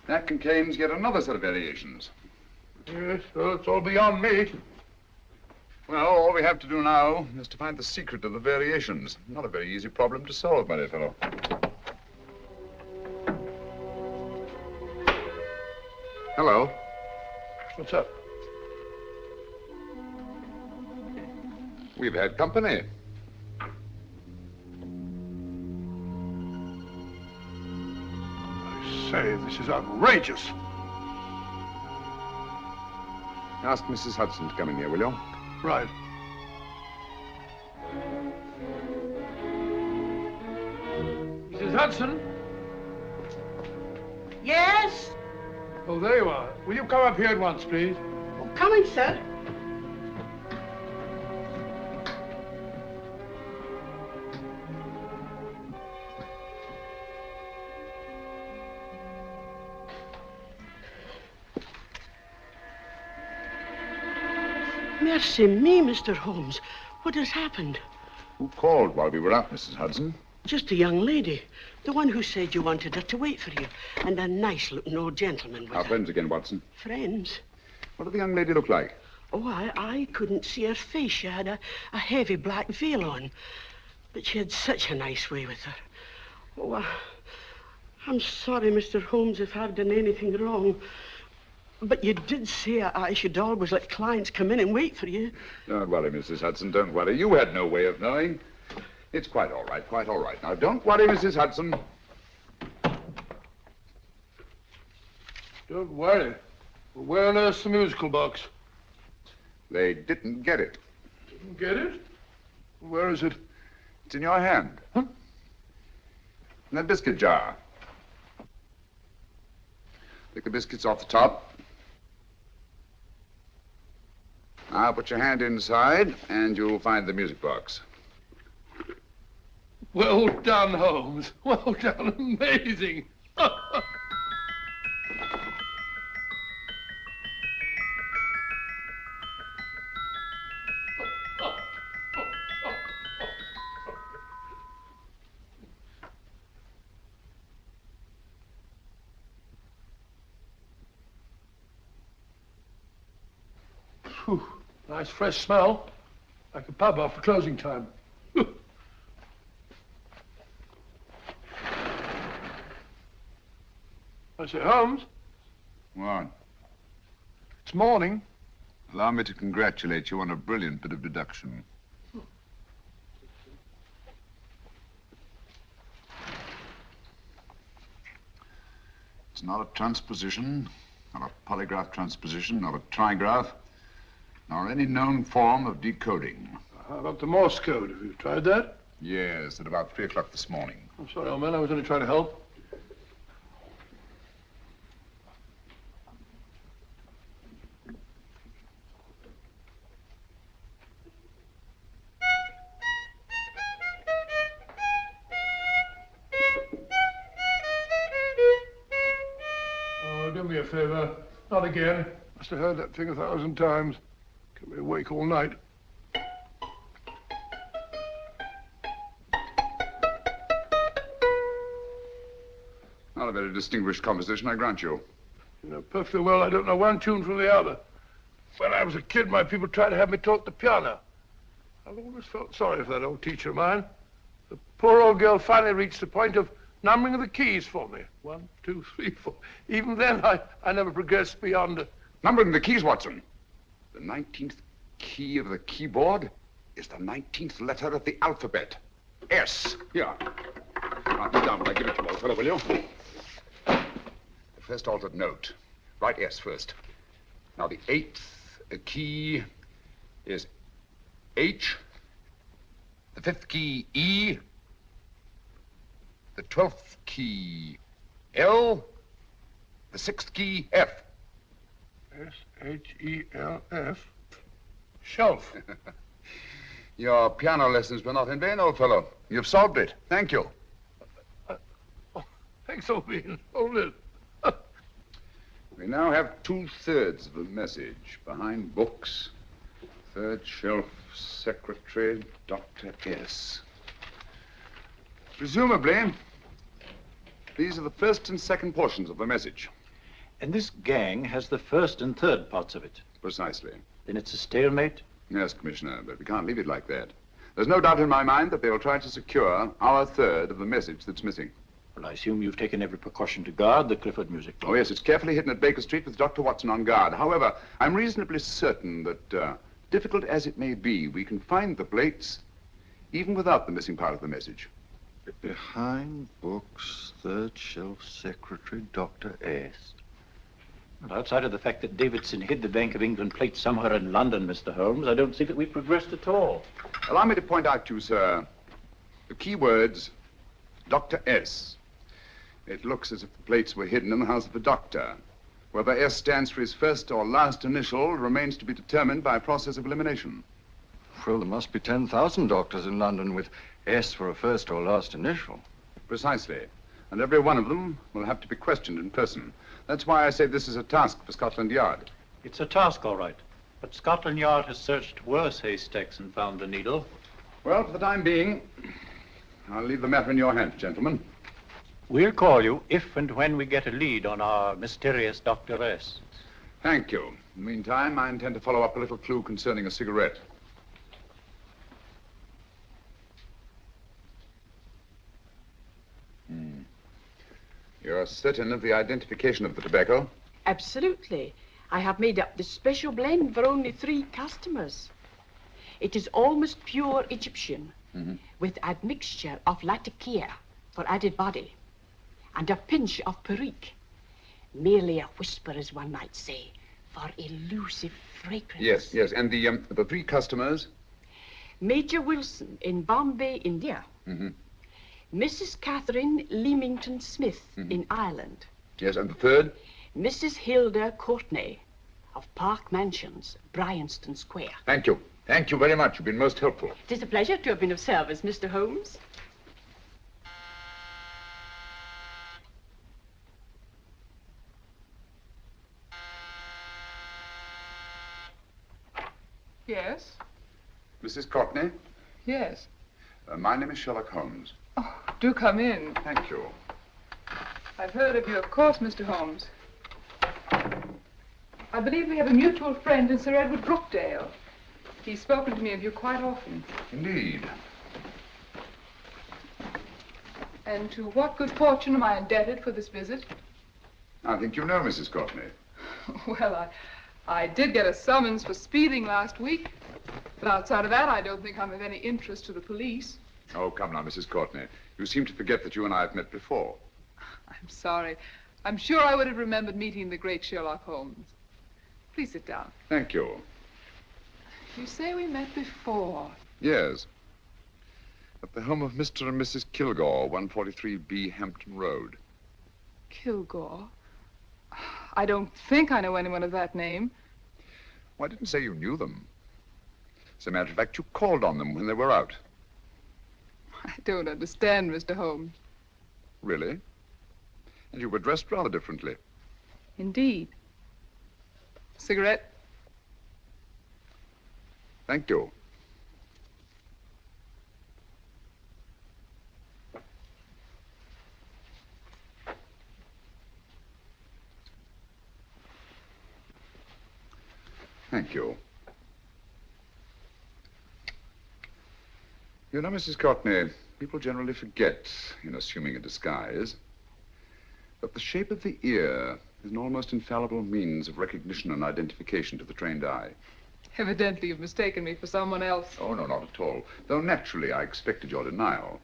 That contains yet another set of variations. Yes, well, it's all beyond me. Well, all we have to do now is to find the secret of the variations. Not a very easy problem to solve, my dear fellow. Hello. What's up? We've had company. I say, this is outrageous. Ask Mrs. Hudson to come in here, will you? Right. Hudson? Yes? Oh, there you are. Will you come up here at once, please? Oh, coming, sir. Mercy me, Mr. Holmes. What has happened? Who called while we were out, Mrs. Hudson? Just a young lady. The one who said you wanted her to wait for you. And a nice-looking old gentleman with Our her. friends again, Watson. Friends? What did the young lady look like? Oh, I couldn't see her face. She had a heavy black veil on. But she had such a nice way with her. Oh, I'm sorry, Mr. Holmes, if I've done anything wrong. But you did say I should always let clients come in and wait for you. Don't worry, Mrs. Hudson, don't worry. You had no way of knowing. It's quite all right, quite all right. Now, don't worry, Mrs. Hudson. Don't worry. Where on earth's the musical box? They didn't get it. Didn't get it? Where is it? It's in your hand. Huh? In that biscuit jar. Pick the biscuits off the top. Now put your hand inside, and you'll find the music box. Well done, Holmes. Well done. Amazing. Whew. Nice fresh smell. Like a pub after closing time. I say, Holmes. What? It's morning. Allow me to congratulate you on a brilliant bit of deduction. It's not a transposition, not a polygraph transposition, not a trigraph, nor any known form of decoding. How about the Morse code? Have you tried that? Yes, at about 3 o'clock this morning. I'm sorry, old man. I was only trying to help. Oh, do me a favor. Not again. Must have heard that thing 1,000 times. Kept me awake all night. Not a very distinguished composition, I grant you. You know perfectly well I don't know one tune from the other. When I was a kid, my people tried to have me taught the piano. I've always felt sorry for that old teacher of mine. The poor old girl finally reached the point of numbering the keys for me. 1, 2, 3, 4. Even then, I never progressed beyond... Numbering the keys, Watson. The 19th key of the keyboard is the 19th letter of the alphabet. S. Here. Write it down when I give it to you, old fellow, will you? The first altered note. Write S first. Now, the 8th key is H. The 5th key, E. The 12th key, L. The 6th key, F. S-H-E-L-F. Shelf. Your piano lessons were not in vain, old fellow. You've solved it. Thank you. Thanks, old bean. Hold it. We now have 2/3 of the message. Behind books, 3rd shelf, secretary, Dr. S. Presumably, these are the first and second portions of the message. And this gang has the first and third parts of it. Precisely. Then it's a stalemate? Yes, Commissioner, but we can't leave it like that. There's no doubt in my mind that they'll try to secure our third of the message that's missing. Well, I assume you've taken every precaution to guard the Clifford music box. Oh, yes, it's carefully hidden at Baker Street with Dr. Watson on guard. However, I'm reasonably certain that, difficult as it may be, we can find the plates even without the missing part of the message. Behind books, 3rd shelf, secretary, Dr. S. Well, outside of the fact that Davidson hid the Bank of England plate somewhere in London, Mr. Holmes, I don't see that we've progressed at all. Allow me to point out to you, sir, the key words Dr. S. It looks as if the plates were hidden in the house of the doctor. Whether S stands for his first or last initial remains to be determined by a process of elimination. Well, there must be 10,000 doctors in London with S for a first or last initial. Precisely. And every one of them will have to be questioned in person. That's why I say this is a task for Scotland Yard. It's a task, all right. But Scotland Yard has searched worse haystacks and found the needle. Well, for the time being, I'll leave the matter in your hands, gentlemen. We'll call you if and when we get a lead on our mysterious Dr. S. Thank you. In the meantime, I intend to follow up a little clue concerning a cigarette. You're certain of the identification of the tobacco? Absolutely. I have made up this special blend for only 3 customers. It is almost pure Egyptian, with admixture of latakia for added body, and a pinch of perique. Merely a whisper, as one might say, for elusive fragrance. Yes, yes. And the 3 customers? Major Wilson in Bombay, India. Mrs. Catherine Leamington Smith in Ireland. Yes, and the 3rd? Mrs. Hilda Courtney of Park Mansions, Bryanston Square. Thank you. Thank you very much. You've been most helpful. It is a pleasure to have been of service, Mr. Holmes. Yes? Mrs. Courtney? Yes. My name is Sherlock Holmes. Oh, do come in. Thank you. I've heard of you, of course, Mr. Holmes. I believe we have a mutual friend in Sir Edward Brookdale. He's spoken to me of you quite often. Indeed. And to what good fortune am I indebted for this visit? I think you know Mrs. Courtney. Well, I did get a summons for speeding last week. But outside of that, I don't think I'm of any interest to the police. Oh, come now, Mrs. Courtney. You seem to forget that you and I have met before. I'm sorry. I'm sure I would have remembered meeting the great Sherlock Holmes. Please sit down. Thank you. You say we met before. Yes. At the home of Mr. and Mrs. Kilgore, 143B Hampton Road. Kilgore? I don't think I know anyone of that name. Well, I didn't say you knew them. As a matter of fact, you called on them when they were out. I don't understand, Mr. Holmes. Really? And you were dressed rather differently. Indeed. Cigarette? Thank you. Thank you. You know, Mrs. Courtney, people generally forget, in assuming a disguise, that the shape of the ear is an almost infallible means of recognition and identification to the trained eye. Evidently, you've mistaken me for someone else. Oh, no, not at all. Though naturally, I expected your denial.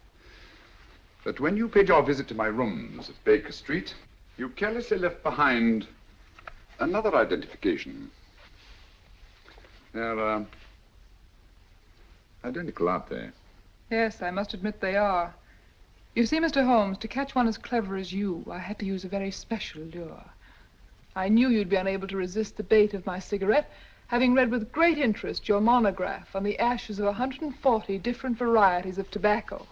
But when you paid your visit to my rooms at Baker Street, you carelessly left behind another identification. They're, identical, aren't they? Yes, I must admit they are. You see, Mr. Holmes, to catch one as clever as you, I had to use a very special lure. I knew you'd be unable to resist the bait of my cigarette, having read with great interest your monograph on the ashes of 140 different varieties of tobacco.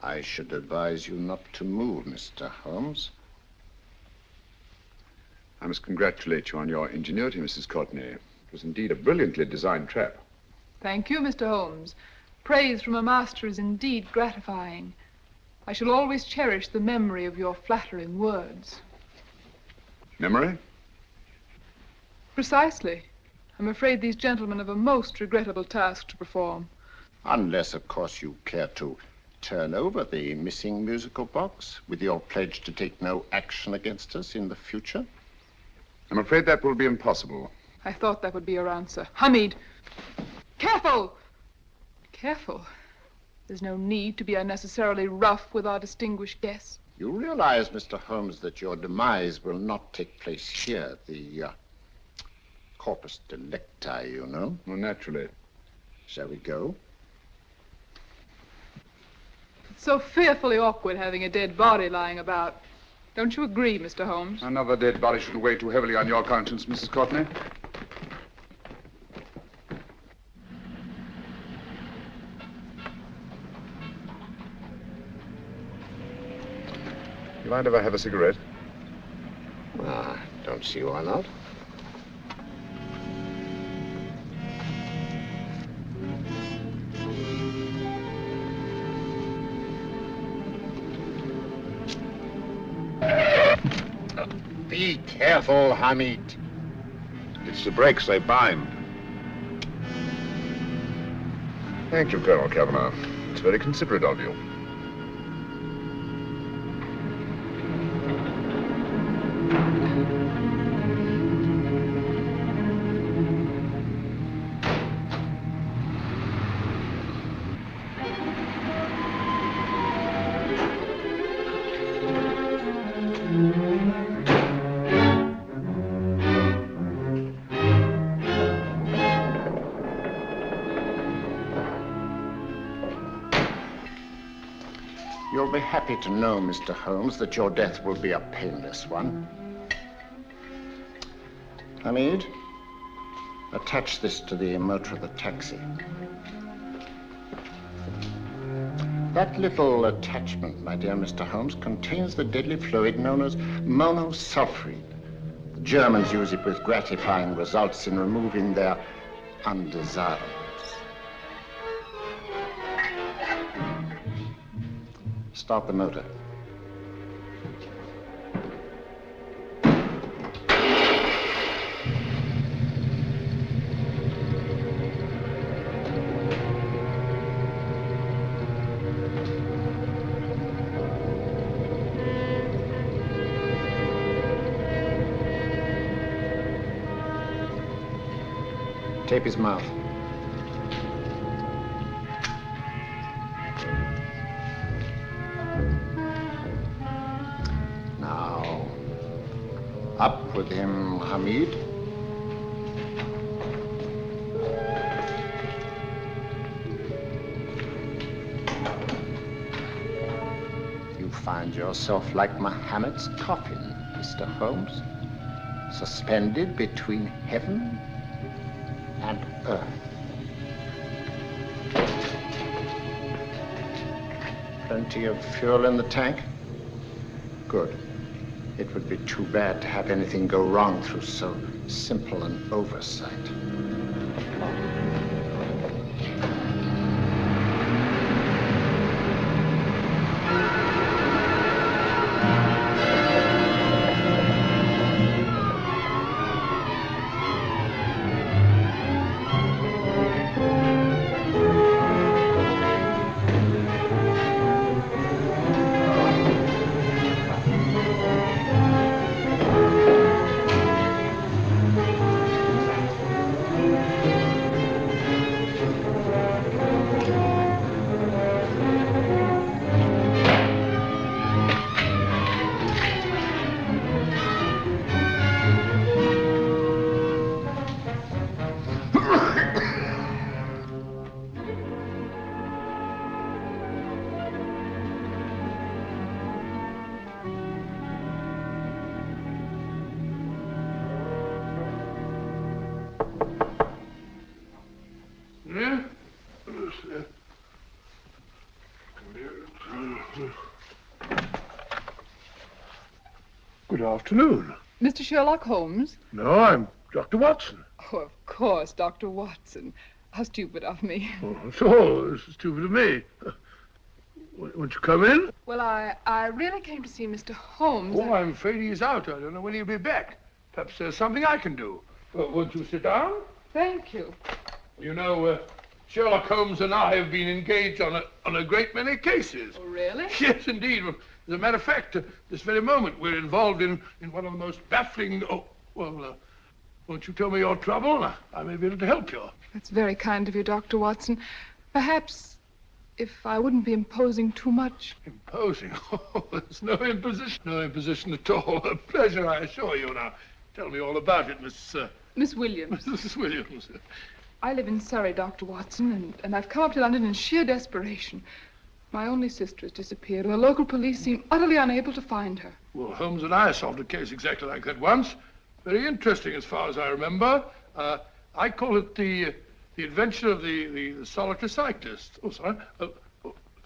I should advise you not to move, Mr. Holmes. I must congratulate you on your ingenuity, Mrs. Courtney. It was indeed a brilliantly designed trap. Thank you, Mr. Holmes. Praise from a master is indeed gratifying. I shall always cherish the memory of your flattering words. Memory? Precisely. I'm afraid these gentlemen have a most regrettable task to perform. Unless, of course, you care to turn over the missing musical box with your pledge to take no action against us in the future. I'm afraid that will be impossible. I thought that would be your answer. Hamid! Careful! Careful. There's no need to be unnecessarily rough with our distinguished guests. You realize, Mr. Holmes, that your demise will not take place here. The corpus delicti, you know. Well, naturally. Shall we go? So fearfully awkward having a dead body lying about. Don't you agree, Mr. Holmes? Another dead body shouldn't weigh too heavily on your conscience, Mrs. Courtney. You mind if I have a cigarette? Don't see why not. Be careful, Hamid. It's the brakes, they bind. Thank you, Colonel Kavanagh. It's very considerate of you. You'll be happy to know, Mr. Holmes, that your death will be a painless one. Hamid, attach this to the motor of the taxi. That little attachment, my dear Mr. Holmes, contains the deadly fluid known as monosulfide. The Germans use it with gratifying results in removing their undesirables. Start the motor. Tape his mouth. Now, up with him, Hamid. You find yourself like Muhammad's coffin, Mr. Holmes, suspended between heaven and earth. Plenty of fuel in the tank? Good. It would be too bad to have anything go wrong through so simple an oversight. Good afternoon. Mr. Sherlock Holmes? No, I'm Dr. Watson. Oh, of course, Dr. Watson. How stupid of me. Oh, so stupid of me. Won't you come in? Well, I really came to see Mr. Holmes. Oh, I'm afraid he's out. I don't know when he'll be back. Perhaps there's something I can do. Won't you sit down? Thank you. You know, Sherlock Holmes and I have been engaged on a great many cases. Oh, really? Yes, indeed. Well, as a matter of fact, this very moment, we're involved in one of the most baffling... Oh, well, won't you tell me your trouble? I may be able to help you. That's very kind of you, Dr. Watson. Perhaps if I wouldn't be imposing too much. Imposing? Oh, there's no imposition. No imposition at all. A pleasure, I assure you. Now, tell me all about it, Miss Williams. Mrs. Williams. I live in Surrey, Dr. Watson, and I've come up to London in sheer desperation. My only sister has disappeared, and the local police seem utterly unable to find her. Well, Holmes and I solved a case exactly like that once. Very interesting as far as I remember. I call it the adventure of the solitary cyclist. Oh, sorry.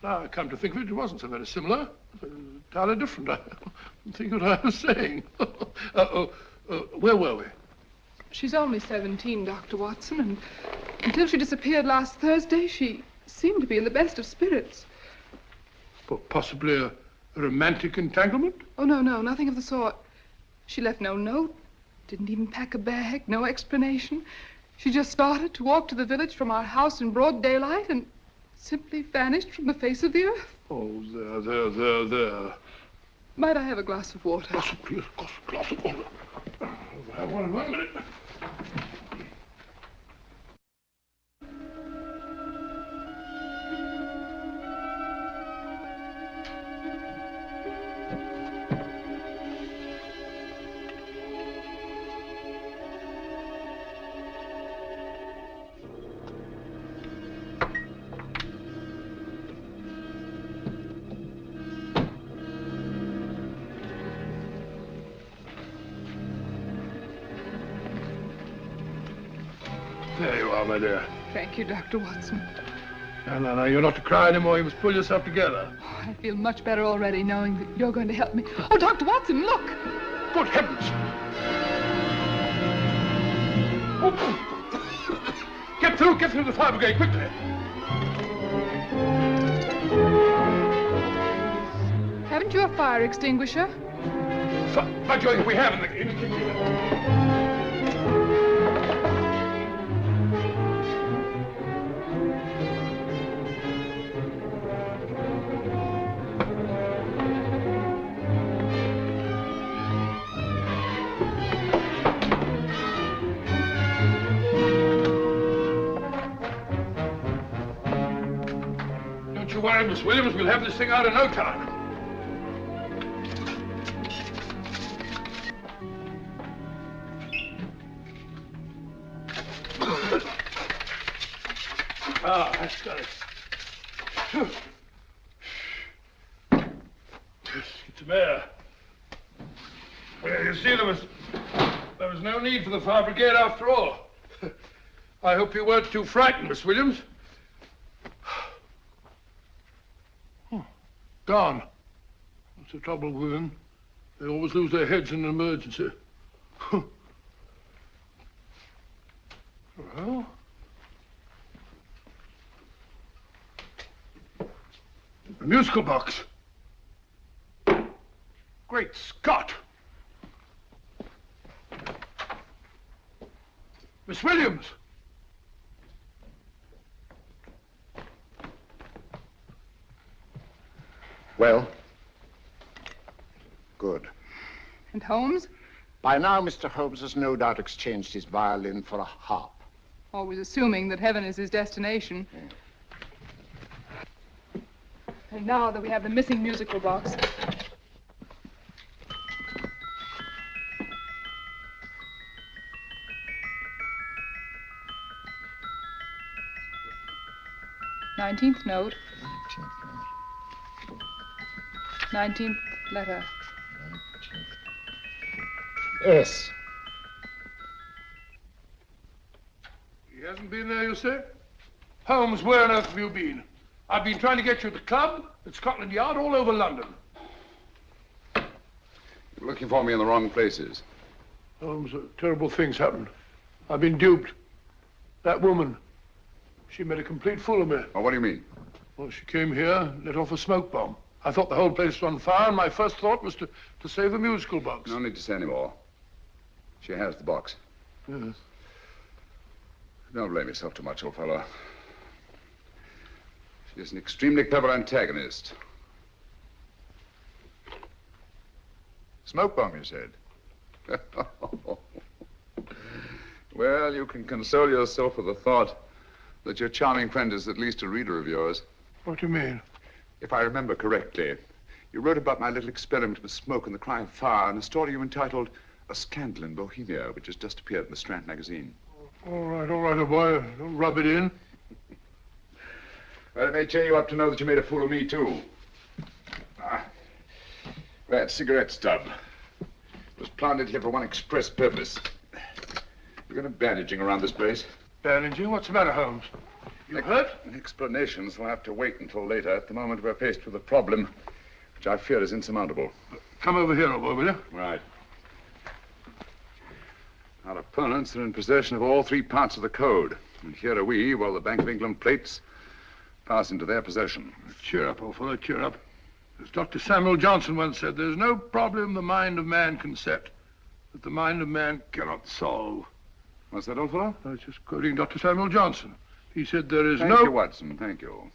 Now I come to think of it, it wasn't so very similar. Entirely different. I don't think what I was saying. Where were we? She's only 17, Dr. Watson, and until she disappeared last Thursday, she seemed to be in the best of spirits. Possibly a romantic entanglement? Oh, no, nothing of the sort. She left no note, didn't even pack a bag, no explanation. She just started to walk to the village from our house in broad daylight and simply vanished from the face of the earth. Oh, there. Might I have a glass of water? Glass of water. Have one in 1 minute. There you are, my dear. Thank you, Dr. Watson. No, you're not to cry anymore. You must pull yourself together. Oh, I feel much better already knowing that you're going to help me. Oh, Dr. Watson, look! Good heavens! Get through the fire brigade, quickly. Haven't you a fire extinguisher? By Jove, we have in the kitchen. Don't you worry, Miss Williams. We'll have this thing out in no time. That's got it. Get some air. Well, you see, there was no need for the fire brigade after all. I hope you weren't too frightened, Miss Williams. Gone. That's the trouble with women. They always lose their heads in an emergency. Well... a musical box. Great Scott! Miss Williams! Well? Good. And Holmes? By now, Mr. Holmes has no doubt exchanged his violin for a harp. Always assuming that heaven is his destination. Yeah. And now that we have the missing musical box. Nineteenth note. 19th letter. Yes. He hasn't been there, you say? Holmes, where on earth have you been? I've been trying to get you at the club, at Scotland Yard, all over London. You're looking for me in the wrong places. Holmes, terrible things happened. I've been duped. That woman, she made a complete fool of me. Oh, what do you mean? Well, she came here and let off a smoke bomb. I thought the whole place was on fire, and my first thought was to save the musical box. No need to say any more. She has the box. Yes. Don't blame yourself too much, old fellow. She's an extremely clever antagonist. Smoke bomb, you said? Well, you can console yourself with the thought that your charming friend is at least a reader of yours. What do you mean? If I remember correctly, you wrote about my little experiment with smoke and the cry of fire in a story you entitled A Scandal in Bohemia, which has just appeared in the Strand magazine. All right, boy. Don't rub it in. Well, it may cheer you up to know that you made a fool of me, too. That cigarette stub was planted here for one express purpose. You're going to bandaging around this place. Bandaging? What's the matter, Holmes? You hurt? Explanations will have to wait until later. At the moment, we're faced with a problem which I fear is insurmountable. Come over here, old boy, will you? Right. Our opponents are in possession of all three parts of the code. And here are we, while the Bank of England plates pass into their possession. Cheer up, old fellow, cheer up. As Dr. Samuel Johnson once said, there's no problem the mind of man can set that the mind of man cannot solve. What's that, old fellow? I was just quoting Dr. Samuel Johnson. He said there is Thank you, Watson. Thank you.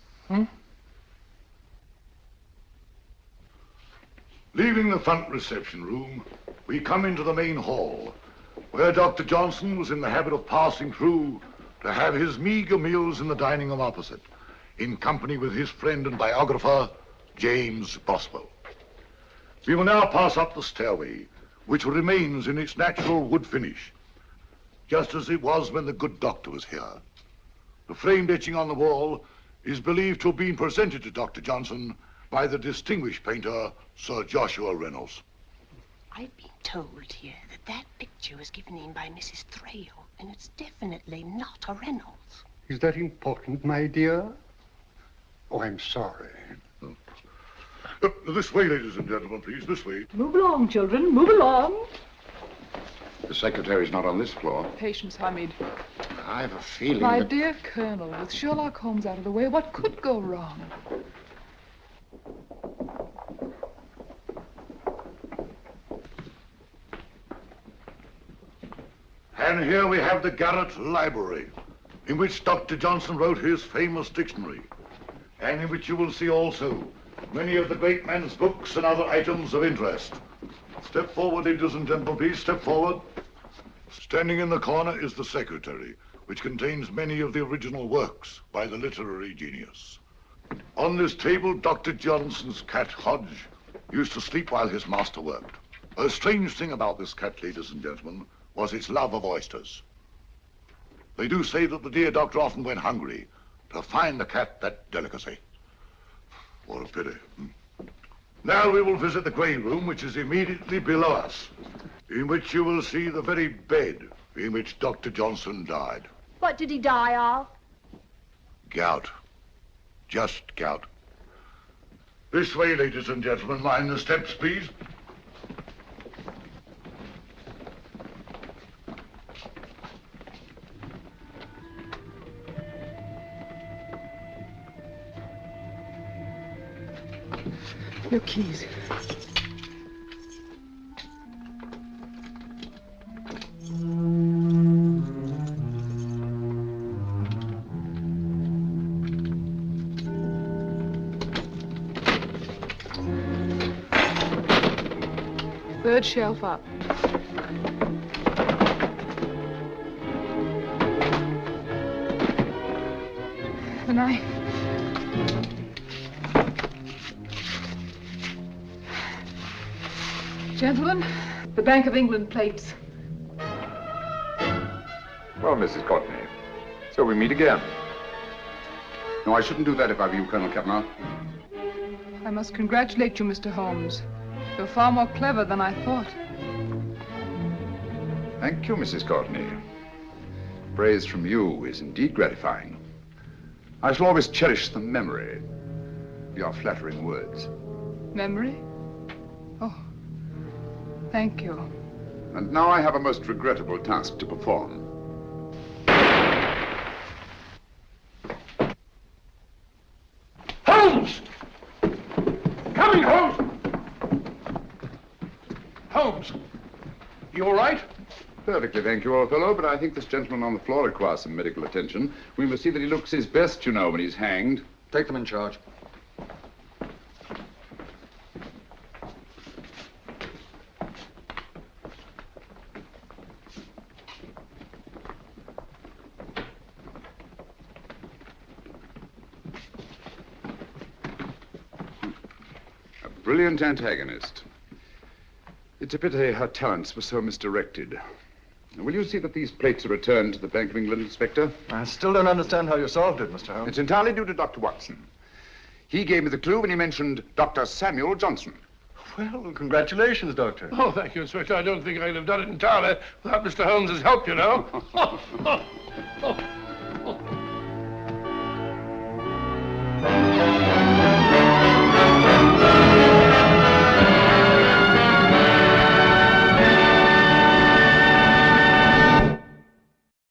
Leaving the front reception room, we come into the main hall, where Dr. Johnson was in the habit of passing through to have his meager meals in the dining room opposite, in company with his friend and biographer, James Boswell. We will now pass up the stairway, which remains in its natural wood finish, just as it was when the good doctor was here. The framed etching on the wall is believed to have been presented to Dr. Johnson by the distinguished painter, Sir Joshua Reynolds. I've been told here that that picture was given in by Mrs. Thrale, and it's definitely not a Reynolds. Is that important, my dear? Oh, I'm sorry. This way, ladies and gentlemen, please, this way. Move along, children, move along. The secretary's not on this floor. Patience, Hamid. I have a feeling My that... dear Colonel, with Sherlock Holmes out of the way, what could go wrong? And here we have the Garrett Library, in which Dr. Johnson wrote his famous dictionary, and in which you will see also many of the great man's books and other items of interest. Step forward, ladies and gentlemen, please, step forward. Standing in the corner is the secretary, which contains many of the original works by the literary genius. On this table, Dr. Johnson's cat, Hodge, used to sleep while his master worked. A strange thing about this cat, ladies and gentlemen, was its love of oysters. They do say that the dear doctor often went hungry to find the cat that delicacy. What a pity. Now we will visit the grey room, which is immediately below us, in which you will see the very bed in which Dr. Johnson died. What did he die of? Gout. Just gout. This way, ladies and gentlemen. Mind the steps, please. Your keys. Third shelf up. The knife. Gentlemen, the Bank of England plates. Well, Mrs. Courtney, so we meet again. No, I shouldn't do that if I were you, Colonel Kavanaugh. I must congratulate you, Mr. Holmes. You're far more clever than I thought. Thank you, Mrs. Courtney. Praise from you is indeed gratifying. I shall always cherish the memory of your flattering words. Memory? Oh, thank you. And now I have a most regrettable task to perform. Holmes! Coming, Holmes! Holmes, you all right? Perfectly, thank you, old fellow, but I think this gentleman on the floor requires some medical attention. We must see that he looks his best, you know, when he's hanged. Take them in charge. A brilliant antagonist. It's a pity her talents were so misdirected. Will you see that these plates are returned to the Bank of England, Inspector? I still don't understand how you solved it, Mr. Holmes. It's entirely due to Dr. Watson. He gave me the clue when he mentioned Dr. Samuel Johnson. Well, congratulations, Doctor. Oh, thank you, Inspector. I don't think I'd have done it entirely without Mr. Holmes's help, you know.